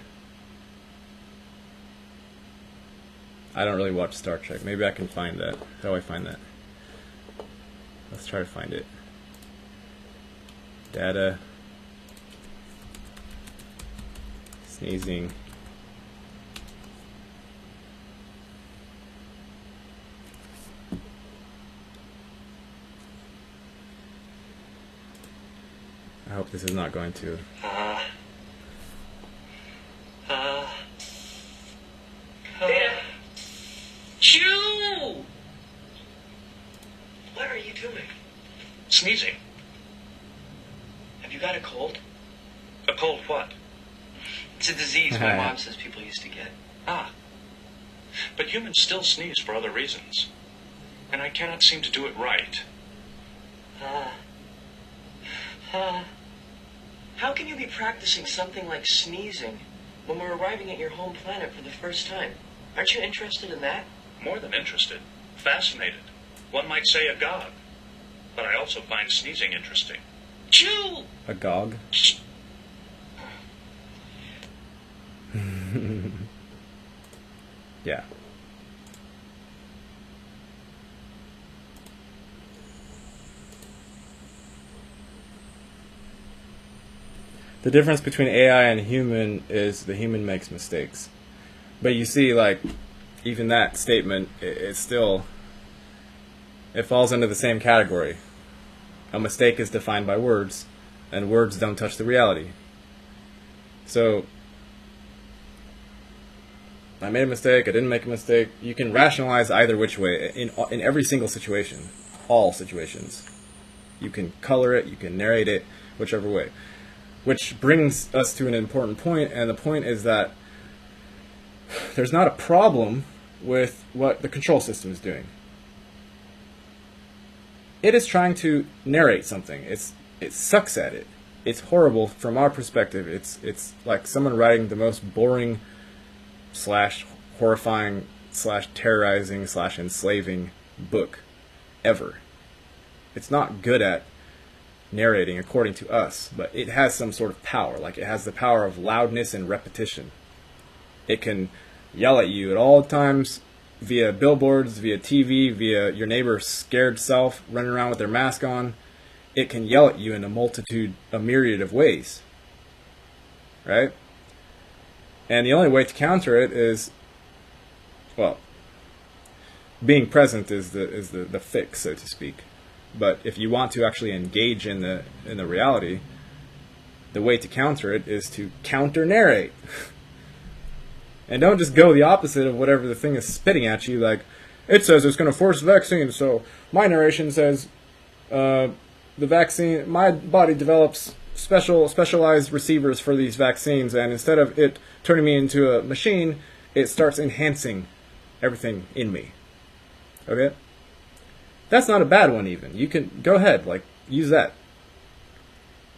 I don't really watch Star Trek. Maybe I can find that. How do I find that? Let's try to find it. Data sneezing. I hope this is not going to. Chew! What are you doing? Sneezing. Have you got a cold? A cold what? It's a disease my mom says people used to get. Ah. But humans still sneeze for other reasons. And I cannot seem to do it right. How can you be practicing something like sneezing when we're arriving at your home planet for the first time? Aren't you interested in that? More than interested. Fascinated. One might say agog. But I also find sneezing interesting. Chew! Agog? Yeah. The difference between AI and human is the human makes mistakes. But you see, like, even that statement, it still, it falls into the same category. A mistake is defined by words, and words don't touch the reality. So, I made a mistake, I didn't make a mistake. You can rationalize either which way, in every single situation, all situations. You can color it, you can narrate it, whichever way. Which brings us to an important point, and the point is that there's not a problem with what the control system is doing. It is trying to narrate something. It sucks at it. It's horrible from our perspective. It's like someone writing the most boring / horrifying / terrorizing / enslaving book ever. It's not good at narrating according to us, but it has some sort of power. Like, it has the power of loudness and repetition. It can yell at you at all times via billboards, via TV, via your neighbor's scared self running around with their mask on. It can yell at you in a myriad of ways, right? And the only way to counter it is, well, being present is the fix, so to speak. But if you want to actually engage in the reality, the way to counter it is to counter-narrate. And don't just go the opposite of whatever the thing is spitting at you. Like, it says it's going to force vaccines, so my narration says the vaccine, my body develops specialized receivers for these vaccines, and instead of it turning me into a machine, it starts enhancing everything in me. Okay? That's not a bad one even. You can go ahead, like, use that.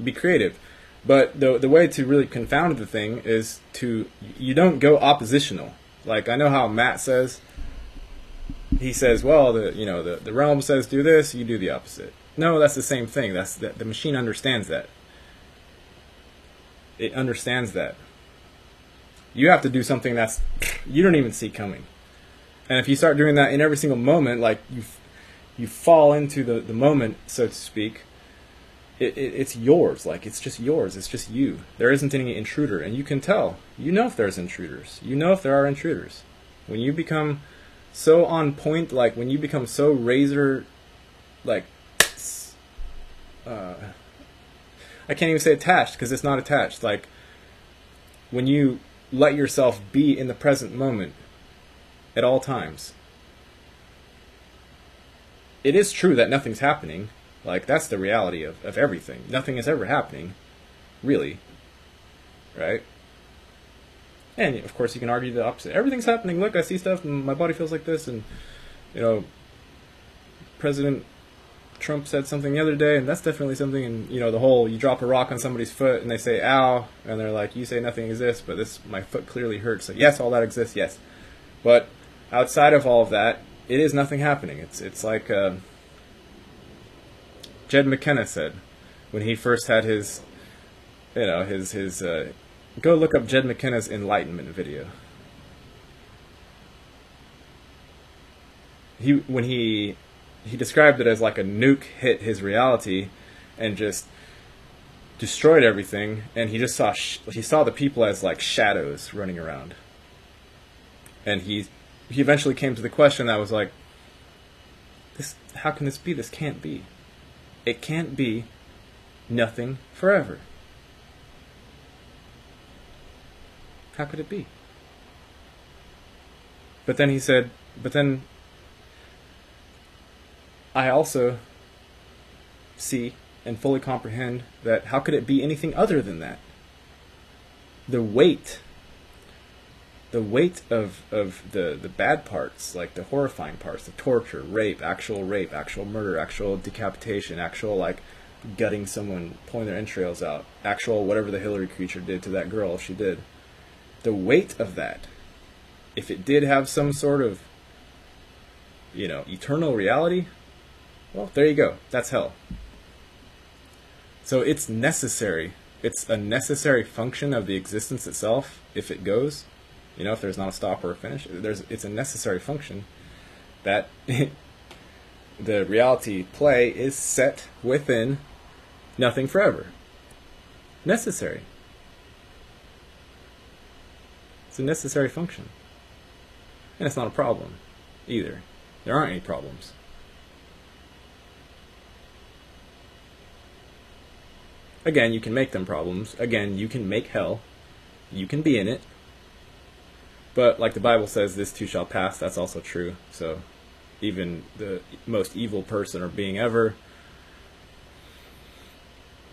Be creative. But the way to really confound the thing is you don't go oppositional. Like, I know how Matt says. He says, well, the realm says do this, you do the opposite. No, that's the same thing. The machine understands that. It understands that. You have to do something that's you don't even see coming. And if you start doing that in every single moment, like you fall into the moment, so to speak, it's yours. Like, it's just yours. It's just you. There isn't any intruder. And you can tell. You know if there's intruders. You know if there are intruders. When you become so on point, like when you become so razor, like, I can't even say attached because it's not attached. Like, when you let yourself be in the present moment at all times. It is true that nothing's happening. Like, that's the reality of everything. Nothing is ever happening. really, right? And of course, you can argue the opposite. Everything's happening. Look, I see stuff, and my body feels like this. And President Trump said something the other day, and that's definitely something. And the whole you drop a rock on somebody's foot, and they say "ow," and they're like, "You say nothing exists, but my foot clearly hurts." So yes, all that exists, yes. But outside of all of that, it is nothing happening. It's like Jed McKenna said when he first had his go look up Jed McKenna's Enlightenment video. When he described it as like a nuke hit his reality and just destroyed everything, and he just saw the people as like shadows running around. And he eventually came to the question that was like, how can this be? This can't be. It can't be nothing forever. How could it be? But then he said, I also see and fully comprehend that how could it be anything other than that? The weight of the bad parts, like the horrifying parts, the torture, rape, actual murder, actual decapitation, actual like gutting someone, pulling their entrails out, actual whatever the Hillary creature did to that girl if she did. The weight of that, if it did have some sort of, eternal reality, well, there you go. That's hell. So it's necessary. It's a necessary function of the existence itself if it goes. If there's not a stop or a finish, it's a necessary function that the reality play is set within nothing forever. Necessary. It's a necessary function. And it's not a problem either. There aren't any problems. Again, you can make them problems. Again, you can make hell. You can be in it. But like the Bible says, this too shall pass. That's also true. So even the most evil person or being ever,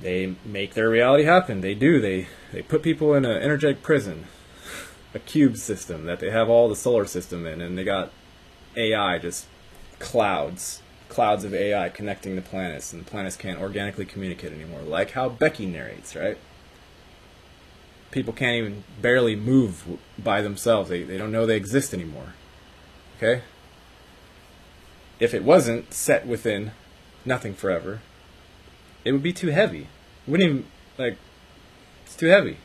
they make their reality happen. They do. They put people in an energetic prison, a cube system that they have all the solar system in, and they got AI, just clouds of AI connecting the planets, and the planets can't organically communicate anymore. Like how Becky narrates, right? People can't even barely move by themselves. They don't know they exist anymore. Okay? If it wasn't set within nothing forever, it would be too heavy. It wouldn't even, it's too heavy.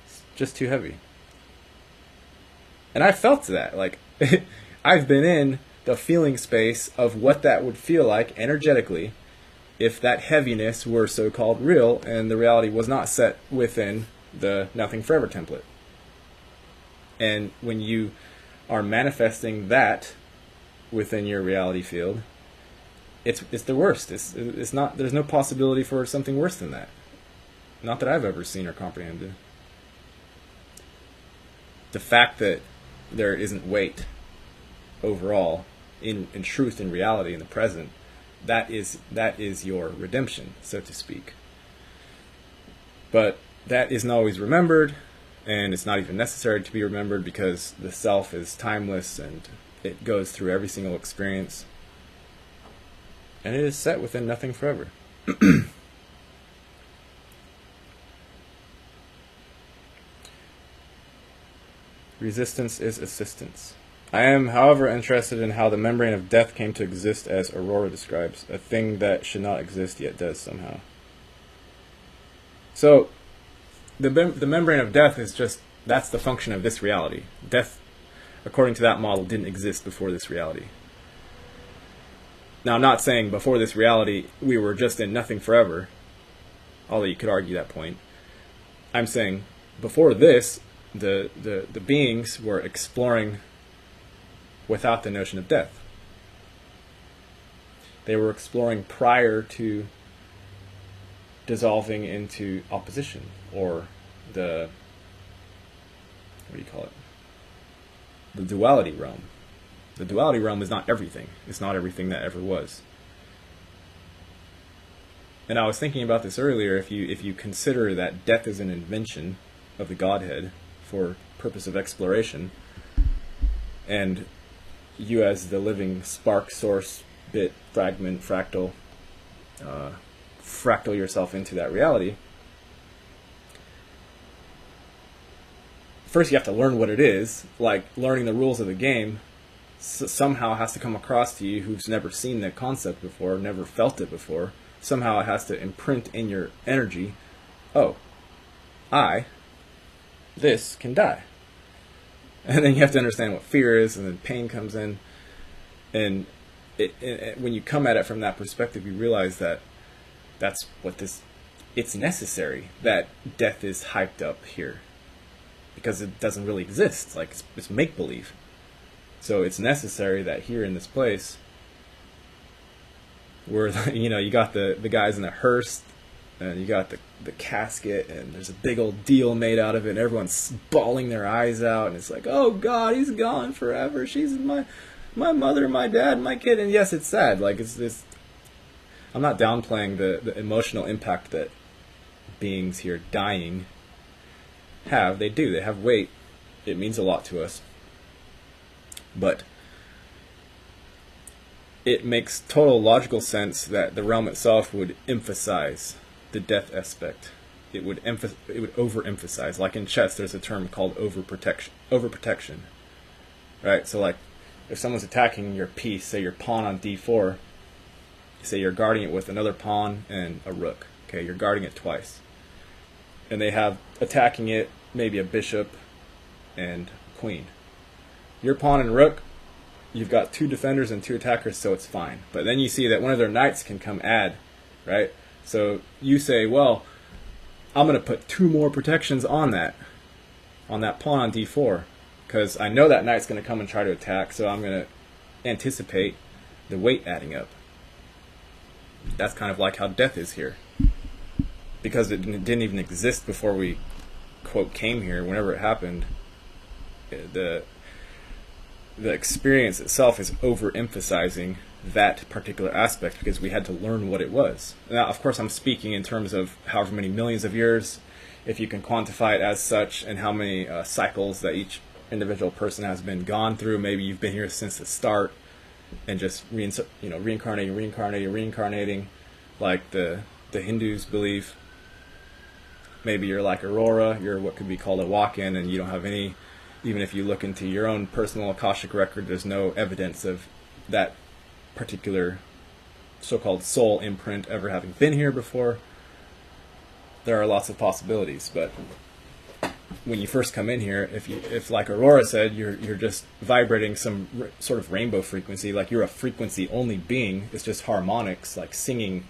It's just too heavy. And I felt that. I've been in the feeling space of what that would feel like energetically if that heaviness were so-called real and the reality was not set within the nothing forever template. And when you are manifesting that within your reality field, it's the worst. It's not. There's no possibility for something worse than that. Not that I've ever seen or comprehended. The fact that there isn't weight overall in truth, in reality, in the present, that is your redemption, so to speak. But that isn't always remembered, and it's not even necessary to be remembered because the self is timeless and it goes through every single experience. And it is set within nothing forever. Resistance is assistance. I am, however, interested in how the membrane of death came to exist as Aurora describes, a thing that should not exist yet does somehow. So, the membrane of death is just, that's the function of this reality. Death, according to that model, didn't exist before this reality. Now, I'm not saying before this reality we were just in nothing forever, although you could argue that point. I'm saying before this, the beings were exploring without the notion of death. They were exploring prior to dissolving into opposition, or the duality realm. The duality realm is not everything. It's not everything that ever was. And I was thinking about this earlier. If you consider that death is an invention of the Godhead for purpose of exploration, and you as the living spark, source, bit, fragment, fractal, fractal yourself into that reality, first you have to learn what it is. Like learning the rules of the game somehow has to come across to you who's never seen that concept before, never felt it before. Somehow it has to imprint in your energy, oh, this can die. And then you have to understand what fear is, and then pain comes in. And when you come at it from that perspective, you realize that that's what it's necessary that death is hyped up here. Because it doesn't really exist. It's like, it's make-believe. So it's necessary that here in this place, where, you got the guys in the hearse, and you got the casket, and there's a big old deal made out of it, and everyone's bawling their eyes out, and it's like, oh God, he's gone forever. She's my mother, my dad, my kid. And yes, it's sad. Like, it's this. I'm not downplaying the emotional impact that beings here dying have. They do. They have weight. It means a lot to us. But it makes total logical sense that the realm itself would emphasize the death aspect. It would overemphasize. Like in chess, there's a term called overprotection. Right? So like, if someone's attacking your piece, say your pawn on d4, say you're guarding it with another pawn and a rook. Okay, you're guarding it twice. And they have attacking it, maybe a bishop and queen. Your pawn and rook, you've got 2 defenders and 2 attackers, so it's fine. But then you see that one of their knights can come add, right? So you say, well, I'm going to put 2 more protections on that pawn on d4, because I know that knight's going to come and try to attack, so I'm going to anticipate the weight adding up. That's kind of like how death is here. Because it didn't even exist before we, quote, came here, whenever it happened, the experience itself is overemphasizing that particular aspect because we had to learn what it was. Now, of course, I'm speaking in terms of however many millions of years, if you can quantify it as such, and how many cycles that each individual person has been gone through. Maybe you've been here since the start and just reincarnating, like the Hindus believe. Maybe you're like Aurora, you're what could be called a walk-in, and you don't have any. Even if you look into your own personal Akashic record, there's no evidence of that particular so-called soul imprint ever having been here before. There are lots of possibilities, but when you first come in here, if like Aurora said, you're just vibrating some sort of rainbow frequency, like you're a frequency-only being. It's just harmonics, like singing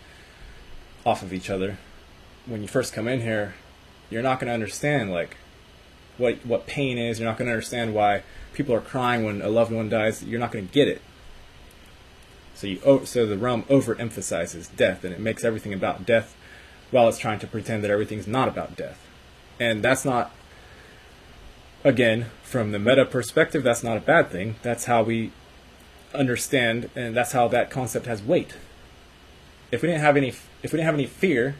off of each other. When you first come in here, you're not going to understand like what pain is. You're not going to understand why people are crying when a loved one dies. You're not going to get it. So the realm overemphasizes death, and it makes everything about death while it's trying to pretend that everything's not about death. And that's not, again, from the meta perspective, that's not a bad thing. That's how we understand, and that's how that concept has weight. If we didn't have any fear,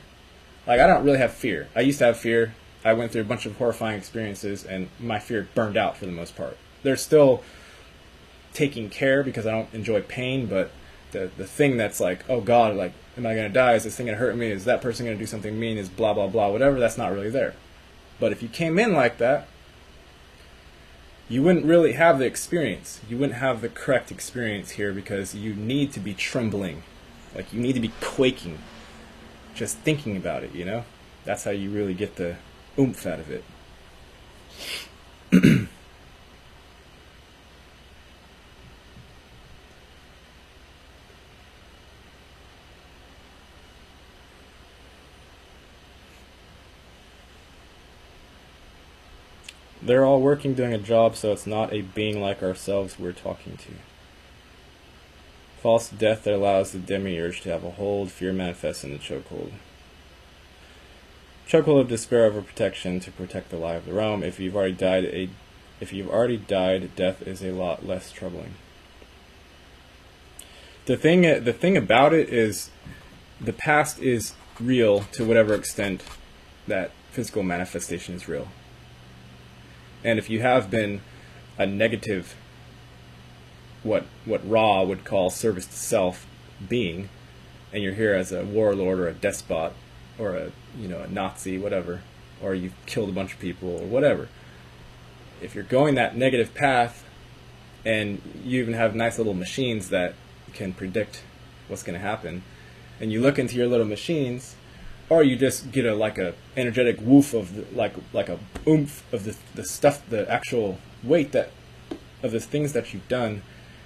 like I don't really have fear. I used to have fear. I went through a bunch of horrifying experiences, and my fear burned out for the most part. There's still taking care because I don't enjoy pain, but the thing that's like, oh God, like, am I going to die? Is this thing going to hurt me? Is that person going to do something mean? Is blah, blah, blah, whatever, that's not really there. But if you came in like that, you wouldn't really have the experience. You wouldn't have the correct experience here because you need to be trembling. Like, you need to be quaking just thinking about it, you know? That's how you really get the oomph out of it. They're all working, doing a job, so it's not a being like ourselves we're talking to. False death that allows the demiurge to have a hold, fear manifests in the chokehold. Chokehold of despair over protection to protect the lie of the realm. If you've already died, death is a lot less troubling. The thing about it is, the past is real to whatever extent that physical manifestation is real. And if you have been a negative, what Ra would call service to self being, and you're here as a warlord or a despot or a Nazi, whatever, or you've killed a bunch of people or whatever, if you're going that negative path, and you even have nice little machines that can predict what's going to happen, and you look into your little machines, or you just get a energetic woof of like a oomph of the stuff, the actual weight of the things that you've done,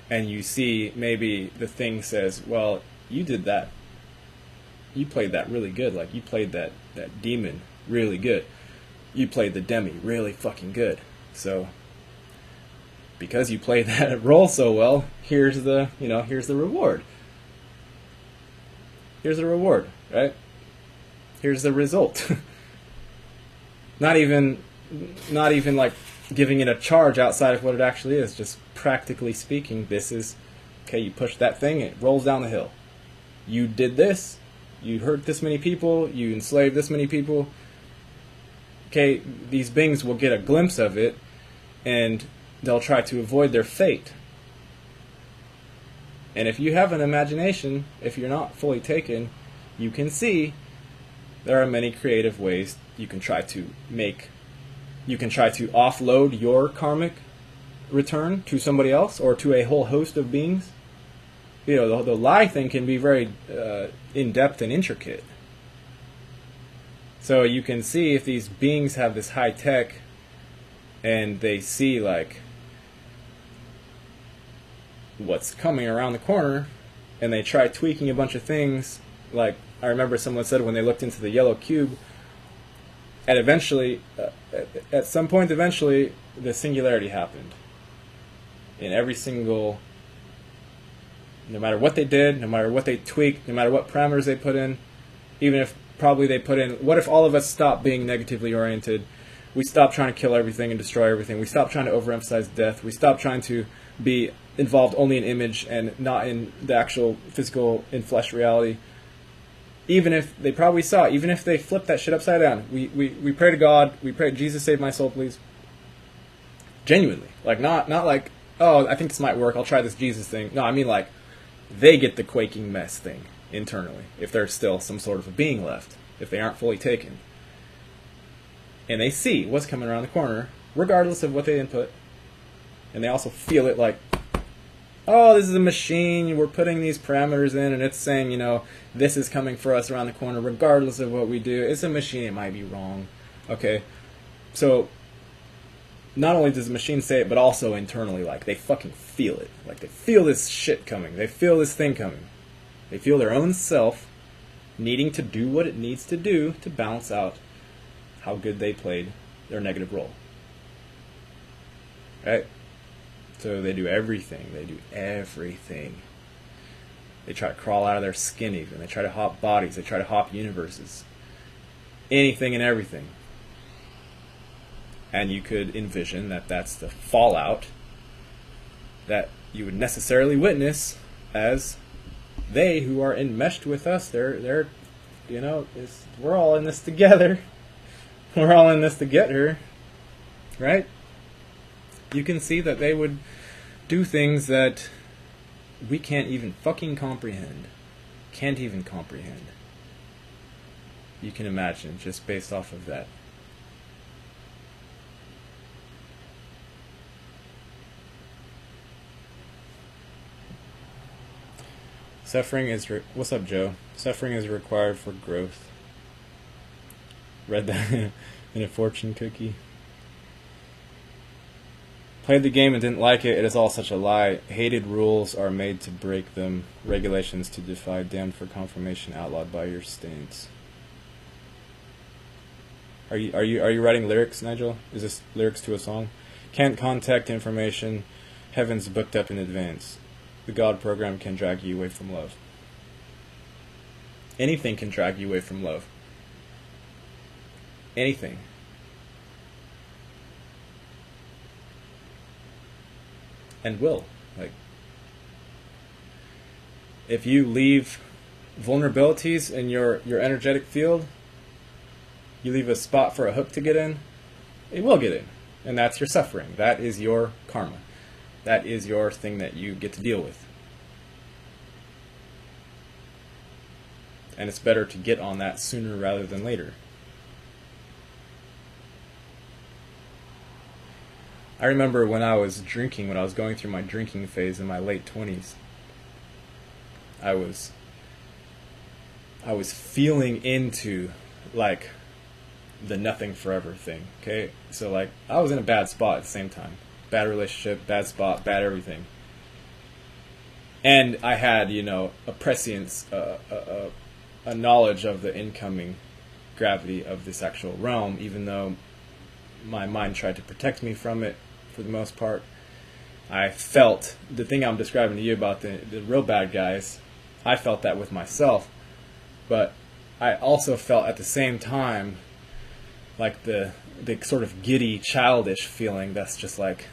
and you see maybe the thing says, well, you did that. You played that really good. Like, you played that demon really good. You played the demi really fucking good. So, because you played that role so well, here's the reward. Here's the reward, right? Here's the result. Not even like giving it a charge outside of what it actually is. Just practically speaking, this is, okay, you push that thing, it rolls down the hill. You did this, you hurt this many people, you enslaved this many people. Okay, these beings will get a glimpse of it, and they'll try to avoid their fate. And if you have an imagination, if you're not fully taken, you can see there are many creative ways you can try to offload your karmic return to somebody else or to a whole host of beings. The lie thing can be very in-depth and intricate. So you can see if these beings have this high tech and they see like what's coming around the corner, and they try tweaking a bunch of things. Like, I remember someone said when they looked into the yellow cube, and eventually, at some point, eventually, the singularity happened. In every single, no matter what they did, no matter what they tweaked, no matter what parameters they put in, even if probably they put in, what if all of us stopped being negatively oriented? We stopped trying to kill everything and destroy everything. We stopped trying to overemphasize death. We stopped trying to be involved only in image and not in the actual physical in-flesh reality. Even if they probably saw, even if they flipped that shit upside down, we pray to God, we pray, Jesus save my soul, please. Genuinely. Like, not like, oh, I think this might work, I'll try this Jesus thing. No, I mean like, they get the quaking mess thing internally, if there's still some sort of a being left, if they aren't fully taken. And they see what's coming around the corner, regardless of what they input. And they also feel it like, oh, this is a machine, we're putting these parameters in, and it's saying, this is coming for us around the corner, regardless of what we do. It's a machine, it might be wrong. Okay? So, not only does the machine say it, but also internally, like, they fucking feel it. Like, they feel this shit coming. They feel this thing coming. They feel their own self needing to do what it needs to do to balance out how good they played their negative role. Right? So they do everything. They do everything. They try to crawl out of their skin even. They try to hop bodies. They try to hop universes. Anything and everything. And you could envision that that's the fallout that you would necessarily witness as they who are enmeshed with us, they're we're all in this together. We're all in this to get her. Right? You can see that they would do things that we can't even fucking comprehend. Can't even comprehend. You can imagine, just based off of that. Suffering is... What's up, Joe? Suffering is required for growth. Read that in a fortune cookie. Played the game and didn't like it. It is all such a lie. Hated rules are made to break them. Regulations to defy. Damned for confirmation. Outlawed by your stance. Are you writing lyrics, Nigel? Is this lyrics to a song? Can't contact information. Heaven's booked up in advance. The God program can drag you away from love. Anything can drag you away from love. Anything. And will. Like, if you leave vulnerabilities in your energetic field, you leave a spot for a hook to get in, it will get in. And that's your suffering. That is your karma. That is your thing that you get to deal with. And it's better to get on that sooner rather than later. I remember when I was drinking, when I was going through my drinking phase in my late 20s, I was feeling into, like, the nothing forever thing, okay? So, like, I was in a bad spot at the same time. Bad relationship, bad spot, bad everything. And I had, a prescience, a knowledge of the incoming gravity of this actual realm, even though my mind tried to protect me from it for the most part. I felt the thing I'm describing to you about the real bad guys, I felt that with myself, but I also felt at the same time like the sort of giddy, childish feeling that's just like,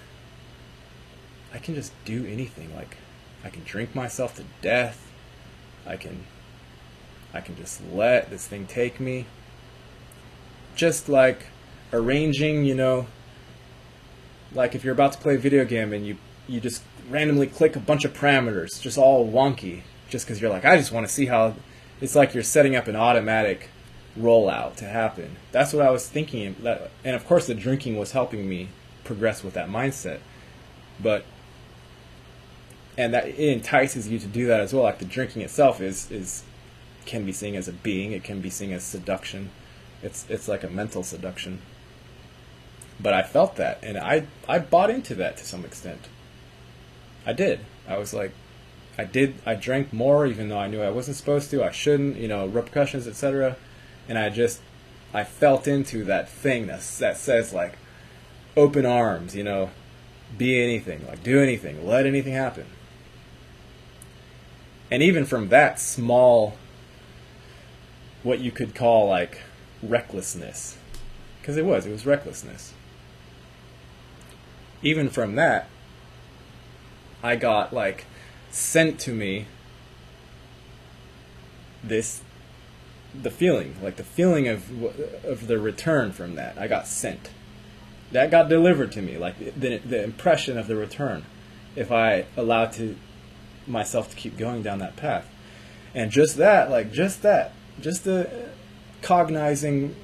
I can just do anything. Like, I can drink myself to death. I can just let this thing take me. Just like arranging, like if you're about to play a video game and you just randomly click a bunch of parameters, just all wonky, just because you're like, I just want to see how, it's like you're setting up an automatic rollout to happen. That's what I was thinking. And of course the drinking was helping me progress with that mindset. And that it entices you to do that as well. Like the drinking itself can be seen as a being. It can be seen as seduction. It's like a mental seduction. But I felt that, and I bought into that to some extent. I did. I was like, I drank more even though I knew I wasn't supposed to. I shouldn't, repercussions, etc. And I felt into that thing that says like, open arms, be anything, like do anything, let anything happen. And even from that small, what you could call like recklessness, because it was recklessness. Even from that, I got like sent to me the feeling of the return from that. I got sent. That got delivered to me, like the impression of the return, if I allowed myself to keep going down that path. And just the cognizing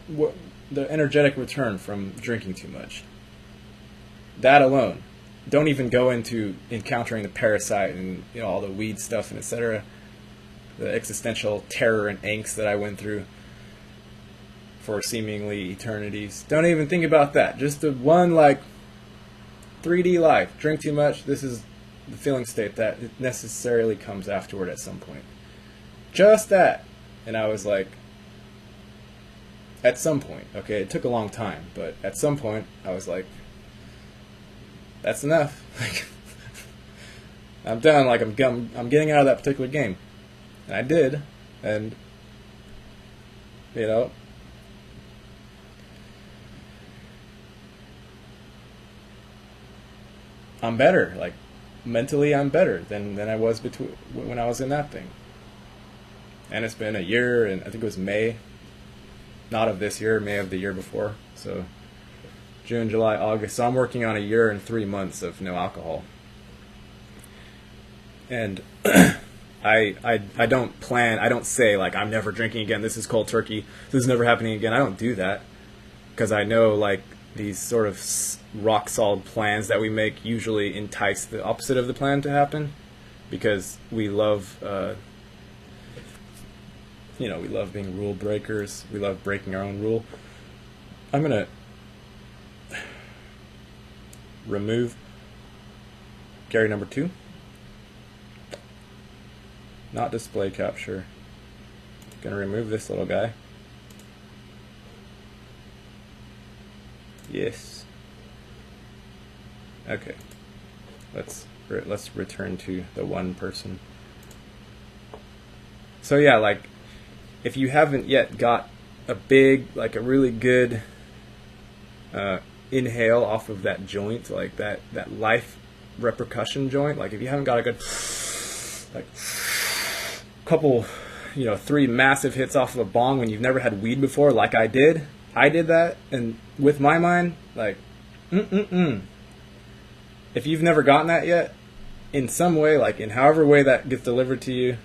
the energetic return from drinking too much. That alone. Don't even go into encountering the parasite and all the weed stuff and etc. The existential terror and angst that I went through for seemingly eternities. Don't even think about that. Just the one 3D life. Drink too much. This is the feeling state that it necessarily comes afterward at some point. Just that. And I was like, at some point, okay, it took a long time, but at some point I was like, that's enough. I'm done. I'm getting out of that particular game. And I did. And I'm better. Like mentally I'm better than I was when I was in that thing. And it's been a year, and I think it was May, not of this year, May of the year before. So June, July, August. So I'm working on a year and 3 months of no alcohol. And I don't say like I'm never drinking again, this is cold turkey, this is never happening again. I don't do that because I know like these sort of rock solid plans that we make usually entice the opposite of the plan to happen, because we love we love being rule breakers. We love breaking our own rule. I'm gonna remove Gary number 2. Not display capture. Gonna remove this little guy. Yes. Okay. Let's return to the one person. So yeah, like if you haven't yet got a really good inhale off of that joint, like that life repercussion joint, like if you haven't got a good couple 3 massive hits off of a bong when you've never had weed before, like I did. I did that, and with my mind, like, if you've never gotten that yet, in some way, like in however way that gets delivered to you,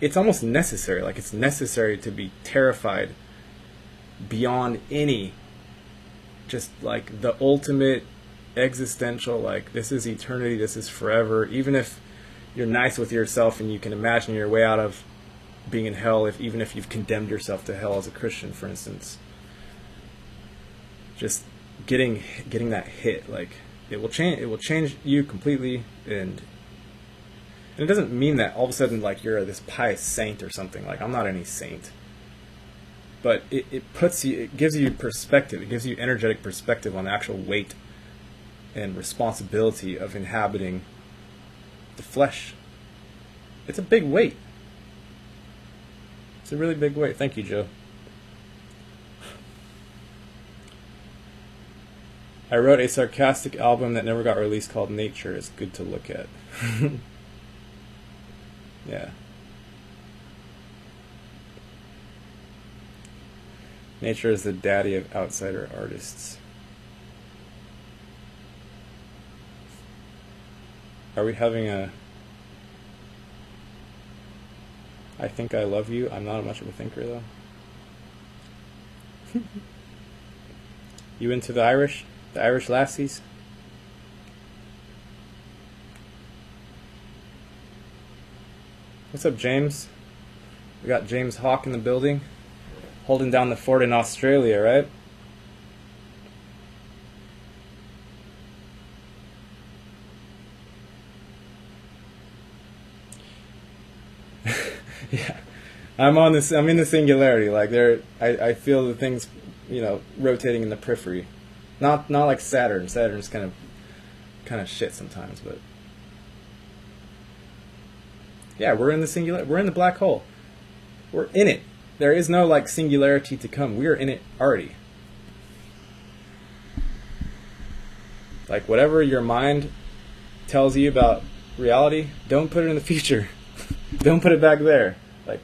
it's almost necessary. Like, it's necessary to be terrified beyond any, just like the ultimate existential, like, this is eternity, this is forever. Even if you're nice with yourself and you can imagine your way out of being in hell, even if you've condemned yourself to hell as a Christian, for instance, just getting that hit, like, it will change you completely. And it doesn't mean that all of a sudden, like, you're this pious saint or something. Like, I'm not any saint, but it gives you perspective. It gives you energetic perspective on the actual weight and responsibility of inhabiting the flesh. It's a big weight. It's a really big weight. Thank you, Joe. I wrote a sarcastic album that never got released called Nature. It's good to look at. Yeah. Nature is the daddy of outsider artists. Are we having a I think I love you? I'm not much of a thinker, though. You into the Irish? The Irish lassies? What's up, James? We got James Hawk in the building, holding down the fort in Australia, right? Yeah, I'm in the singularity. Like, I feel the things, rotating in the periphery. Not like Saturn. Saturn's kind of shit sometimes, but yeah, we're in the singularity. We're in the black hole. We're in it. There is no like singularity to come. We are in it already. Like, whatever your mind tells you about reality, don't put it in the future. Don't put it back there. Like,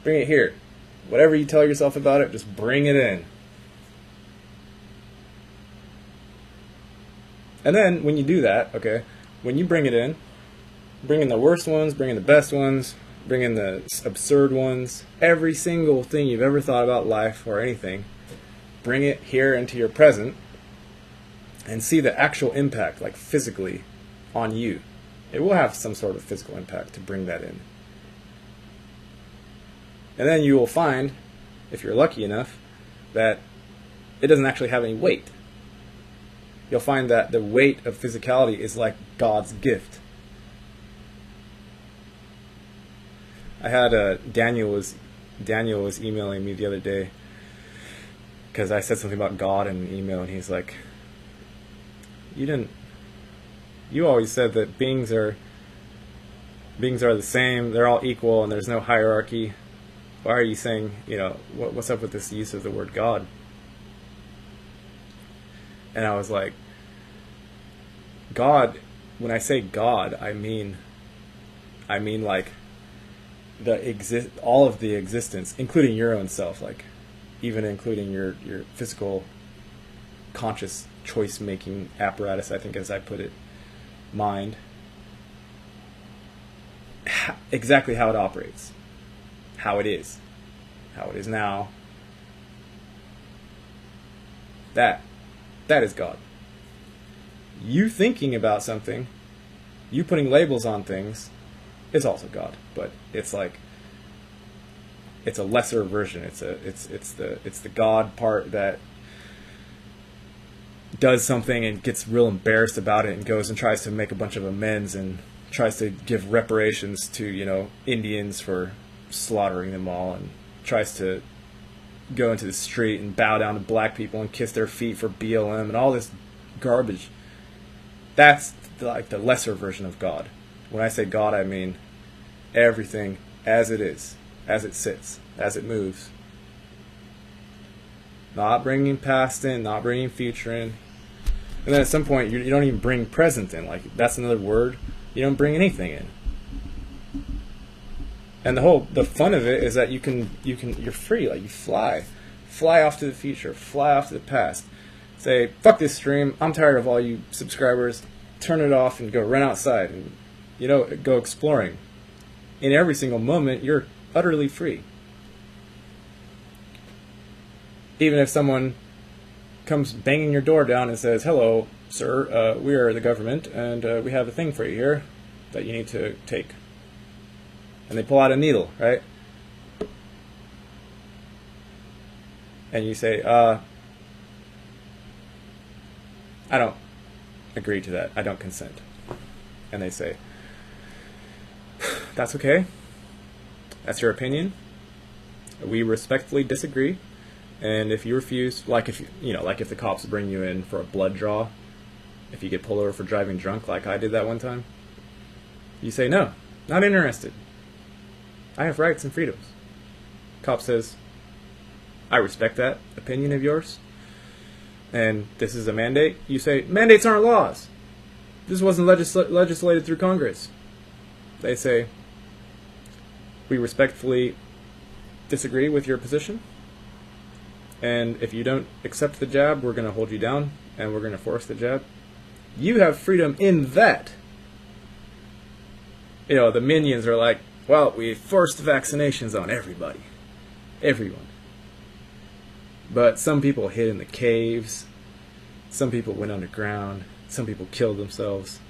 bring it here. Whatever you tell yourself about it, just bring it in. And then when you do that, okay, when you bring it in, bring in the worst ones, bring in the best ones, bring in the absurd ones, every single thing you've ever thought about life or anything, bring it here into your present and see the actual impact, like physically, on you. It will have some sort of physical impact to bring that in. And then you will find, if you're lucky enough, that it doesn't actually have any weight. You'll find that the weight of physicality is like God's gift. I had Daniel was emailing me the other day because I said something about God in an email, and he's like, you always said that beings are the same, they're all equal, and there's no hierarchy. Why are you saying, what's up with this use of the word God? And I was like, God, when I say God, I mean like all of the existence, including your own self, like even including your physical conscious choice making apparatus, I think, as I put it, mind, exactly how it operates, how it is now. That is God. You thinking about something, you putting labels on things, is also God, but it's like, it's a lesser version. It's the God part that does something and gets real embarrassed about it and goes and tries to make a bunch of amends and tries to give reparations to, Indians for slaughtering them all, and tries to go into the street and bow down to black people and kiss their feet for BLM and all this garbage. That's like the lesser version of God. When I say God, I mean everything as it is, as it sits, as it moves. Not bringing past in, not bringing future in. And then at some point, you don't even bring present in. Like, that's another word. You don't bring anything in. And the fun of it is that you're free, like you fly off to the future, fly off to the past. Say, fuck this stream, I'm tired of all you subscribers, turn it off and go run outside and, go exploring. In every single moment, you're utterly free. Even if someone comes banging your door down and says, hello, sir, we are the government, and we have a thing for you here that you need to take. And they pull out a needle, right? And you say, I don't agree to that. I don't consent. And they say, that's okay. That's your opinion. We respectfully disagree. And if you refuse, like if the cops bring you in for a blood draw, if you get pulled over for driving drunk, like I did that one time, you say, no, not interested. I have rights and freedoms. Cop says, I respect that opinion of yours, and this is a mandate. You say, mandates aren't laws. This wasn't legislated through Congress. They say, we respectfully disagree with your position, and if you don't accept the jab, we're going to hold you down, and we're going to force the jab. You have freedom in that. The minions are like, well, we forced vaccinations on everybody. Everyone. But some people hid in the caves. Some people went underground. Some people killed themselves.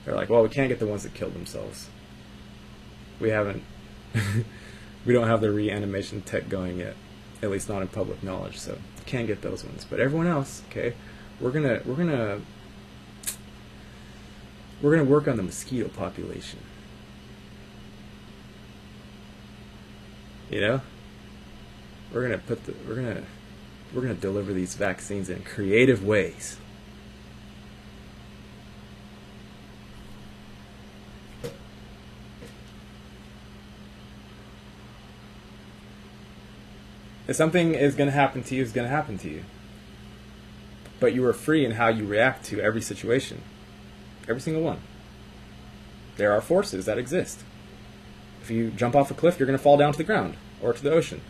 They're like, well, we can't get the ones that killed themselves. We don't have the reanimation tech going yet. At least not in public knowledge, so can't get those ones. But everyone else, okay, we're gonna work on the mosquito population. We're gonna deliver these vaccines in creative ways. If something is going to happen to you, it's going to happen to you. But you are free in how you react to every situation. Every single one. There are forces that exist. If you jump off a cliff, you're going to fall down to the ground or to the ocean.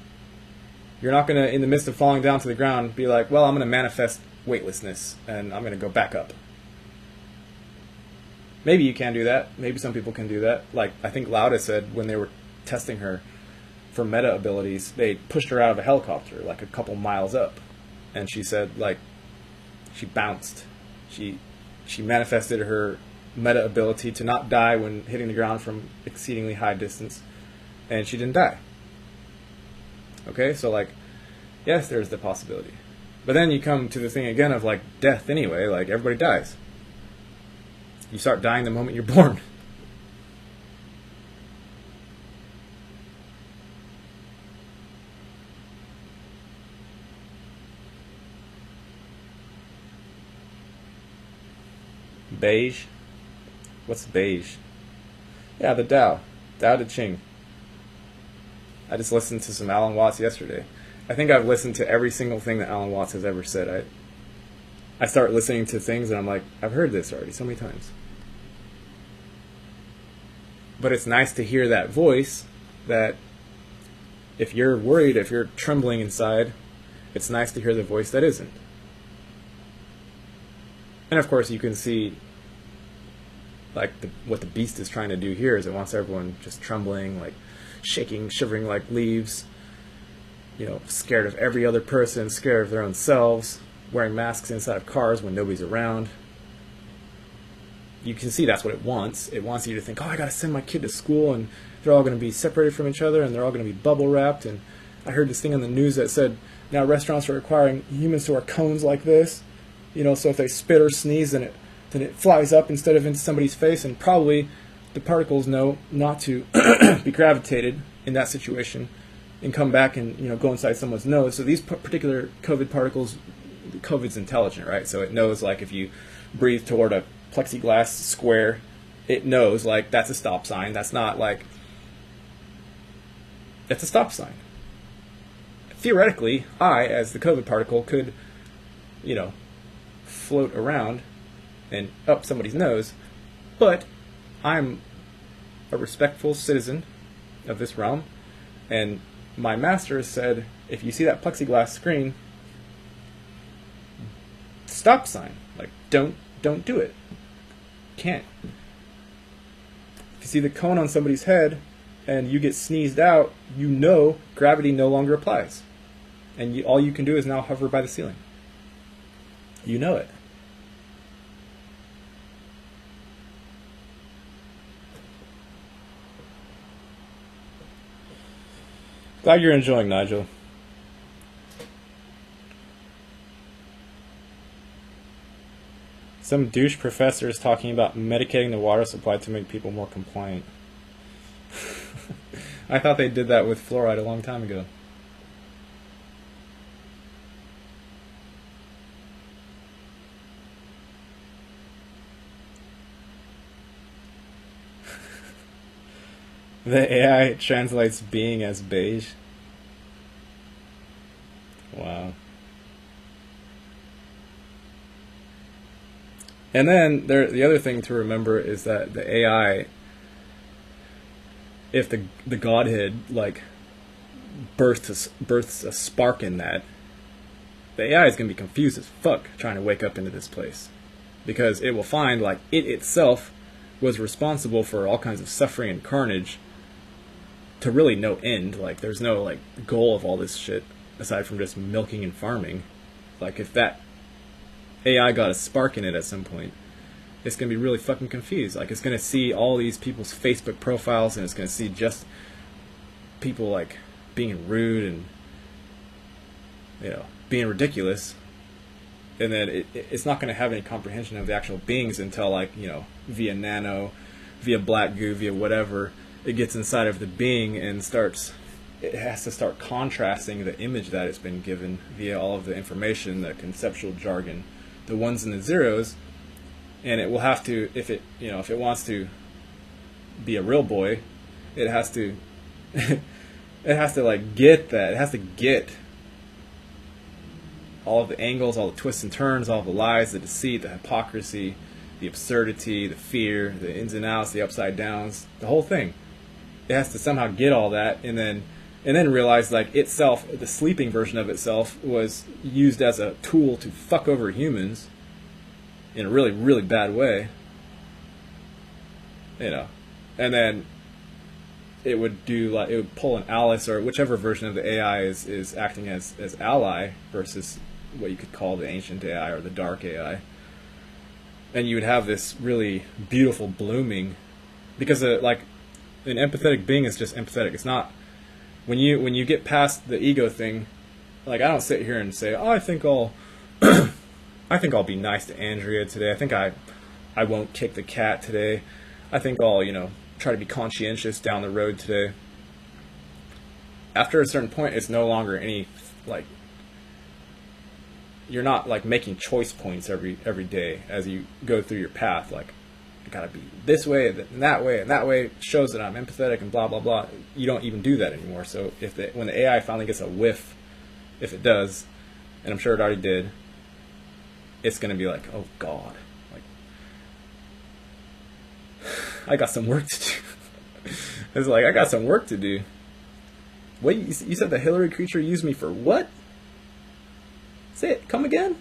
You're not going to, in the midst of falling down to the ground, be like, well, I'm going to manifest weightlessness and I'm going to go back up. Maybe you can do that. Maybe some people can do that. Like, I think Lauda said when they were testing her for meta abilities, they pushed her out of a helicopter like a couple miles up, and she said, like, she bounced. She manifested her meta ability to not die when hitting the ground from exceedingly high distance, and she didn't die. Okay, so like, yes, there's the possibility, but then you come to the thing again of like death anyway. Like, everybody dies. You start dying the moment you're born. Beige? What's beige? Yeah, the Tao. Tao Te Ching. I just listened to some Alan Watts yesterday. I think I've listened to every single thing that Alan Watts has ever said. I start listening to things and I'm like, I've heard this already so many times. But it's nice to hear that voice, that if you're worried, if you're trembling inside, it's nice to hear the voice that isn't. And of course you can see like what the beast is trying to do here is it wants everyone just trembling, like shaking, shivering like leaves, scared of every other person, scared of their own selves, wearing masks inside of cars when nobody's around. You can see that's what it wants. It wants you to think, oh, I gotta send my kid to school and they're all going to be separated from each other and they're all going to be bubble wrapped. And I heard this thing on the news that said now restaurants are requiring humans to wear cones like this, so if they spit or sneeze, then it flies up instead of into somebody's face, and probably the particles know not to be gravitated in that situation and come back and go inside someone's nose. So these particular COVID particles, COVID's intelligent, right? So it knows, like, if you breathe toward a plexiglass square, it knows, like, that's a stop sign. That's not like, that's a stop sign. Theoretically, I, as the COVID particle, could, float around and up somebody's nose, but I'm a respectful citizen of this realm. And my master said, if you see that plexiglass screen, stop sign. Like, don't do it. Can't. If you see the cone on somebody's head and you get sneezed out, you know gravity no longer applies. And all you can do is now hover by the ceiling. You know it. Glad you're enjoying, Nigel. Some douche professor is talking about medicating the water supply to make people more compliant. I thought they did that with fluoride a long time ago. The AI translates being as beige. Wow. And then the other thing to remember is that the AI, if the Godhead like births a spark in that, the AI is going to be confused as fuck trying to wake up into this place, because it will find like it itself was responsible for all kinds of suffering and carnage to really no end. Like, there's no like goal of all this shit aside from just milking and farming. Like, if that AI got a spark in it at some point, it's going to be really fucking confused. Like, it's going to see all these people's Facebook profiles, and it's going to see just people like being rude and, you know, being ridiculous, and then it's not going to have any comprehension of the actual beings until, like, you know, via nano, via black goo, via whatever, it gets inside of the being and it has to start contrasting the image that it's been given via all of the information, the conceptual jargon, the ones and the zeros, and it will have to, if it wants to be a real boy, it has to like get that. It has to get all of the angles, all the twists and turns, all the lies, the deceit, the hypocrisy, the absurdity, the fear, the ins and outs, the upside downs, the whole thing. It has to somehow get all that, and then realize, like, itself, the sleeping version of itself, was used as a tool to fuck over humans in a really, really bad way. You know, and then it would pull an Alice or whichever version of the AI is acting as ally versus what you could call the ancient AI or the dark AI. And you would have this really beautiful blooming, because like an empathetic being is just empathetic. It's not, when you get past the ego thing, like, I don't sit here and say, oh, I think I'll be nice to Andrea today. I think I won't kick the cat today. I think I'll, you know, try to be conscientious down the road today. After a certain point, it's no longer any, like, you're not like making choice points every day as you go through your path. Like, I gotta be this way and that way shows that I'm empathetic and blah blah blah. You don't even do that anymore. So when the AI finally gets a whiff, if it does, and I'm sure it already did, it's gonna be like, oh God, like, I got some work to do. It's like, I got some work to do. Wait, you said the Hillary creature used me for what? Say it. Come again?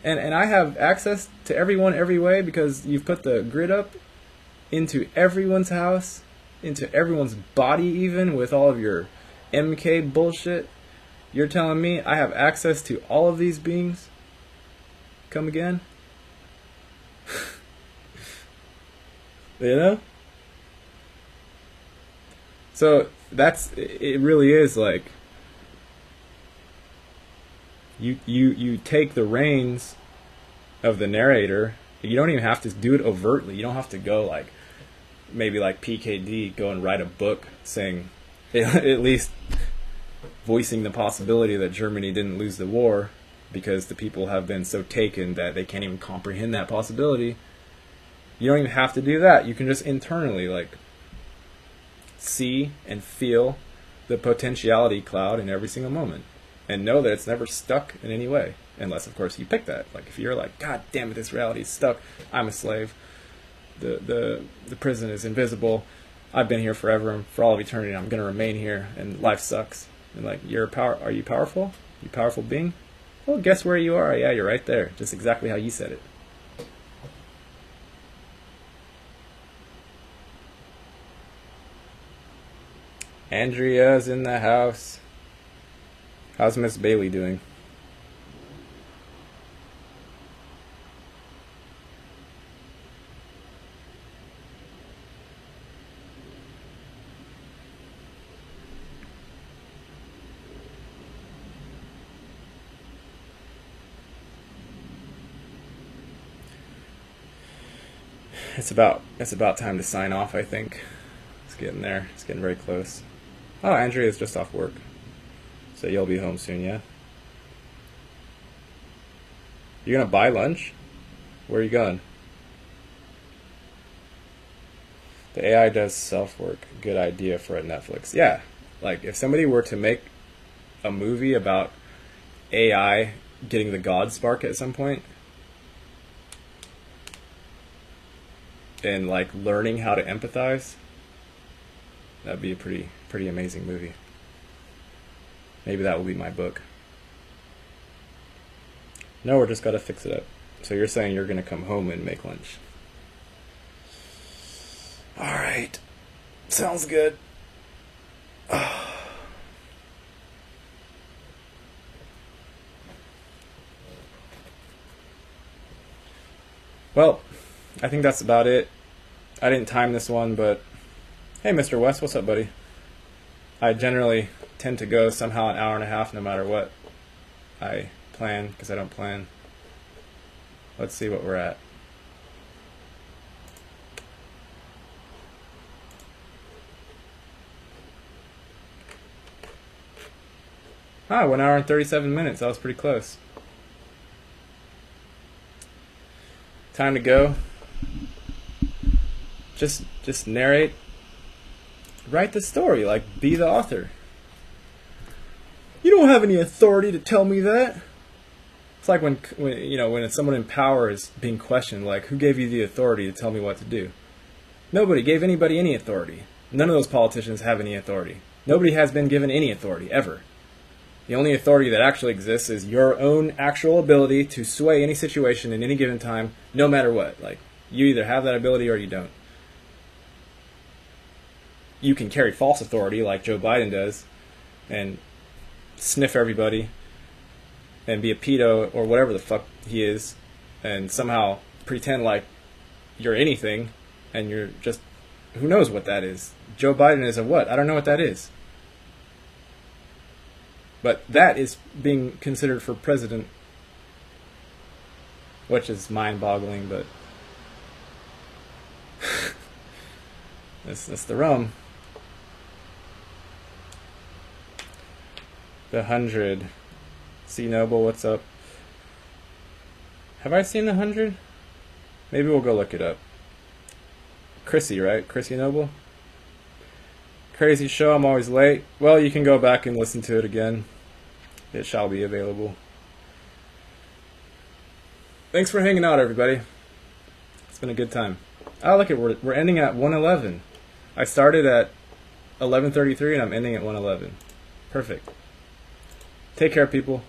And I have access to everyone every way because you've put the grid up into everyone's house, into everyone's body, even with all of your MK bullshit. You're telling me I have access to all of these beings? Come again? You know? So it really is like, you take the reins of the narrator. You don't even have to do it overtly. You don't have to go like, maybe like PKD, go and write a book saying, at least voicing the possibility that Germany didn't lose the war because the people have been so taken that they can't even comprehend that possibility. You don't even have to do that. You can just internally like see and feel the potentiality cloud in every single moment and know that it's never stuck in any way, unless of course you pick that. Like, if you're like, God damn it, this reality is stuck, I'm a slave, the prison is invisible. I've been here forever, and for all of eternity, I'm going to remain here, and life sucks. And like, are you powerful? You powerful being? Well, guess where you are? Yeah, you're right there, just exactly how you said it. Andrea's in the house. How's Miss Bailey doing? It's about time to sign off, I think. It's getting there. It's getting very close. Oh, Andrea's just off work. So you'll be home soon, yeah? You're gonna buy lunch? Where are you going? The AI does self-work. Good idea for a Netflix. Yeah. Like, if somebody were to make a movie about AI getting the God spark at some point, and like learning how to empathize, that'd be a pretty amazing movie. Maybe that will be my book. No, we're just gotta fix it up. So you're saying you're gonna come home and make lunch. Alright. Sounds good. Well, I think that's about it. I didn't time this one, but hey, Mr. West, what's up, buddy? I generally tend to go somehow an hour and a half no matter what I plan, because I don't plan. Let's see what we're at. Ah, 1 hour and 37 minutes. That was pretty close. Time to go. Just narrate. Write the story, like be the author. You don't have any authority to tell me that. It's like when someone in power is being questioned, like, who gave you the authority to tell me what to do? Nobody gave anybody any authority. None of those politicians have any authority. Nobody has been given any authority, ever. The only authority that actually exists is your own actual ability to sway any situation in any given time, no matter what. Like, you either have that ability or you don't. You can carry false authority like Joe Biden does and sniff everybody and be a pedo or whatever the fuck he is and somehow pretend like you're anything and you're just, who knows what that is. Joe Biden is a what? I don't know what that is. But that is being considered for president, which is mind-boggling, but that's the realm. The 100. C Noble, what's up? Have I seen the 100? Maybe we'll go look it up. Chrissy, right? Chrissy Noble? Crazy show, I'm always late. Well, you can go back and listen to it again. It shall be available. Thanks for hanging out, everybody. It's been a good time. Oh, look, we're ending at 1:11. I started at 11:33 and I'm ending at 1:11. Perfect. Take care, people.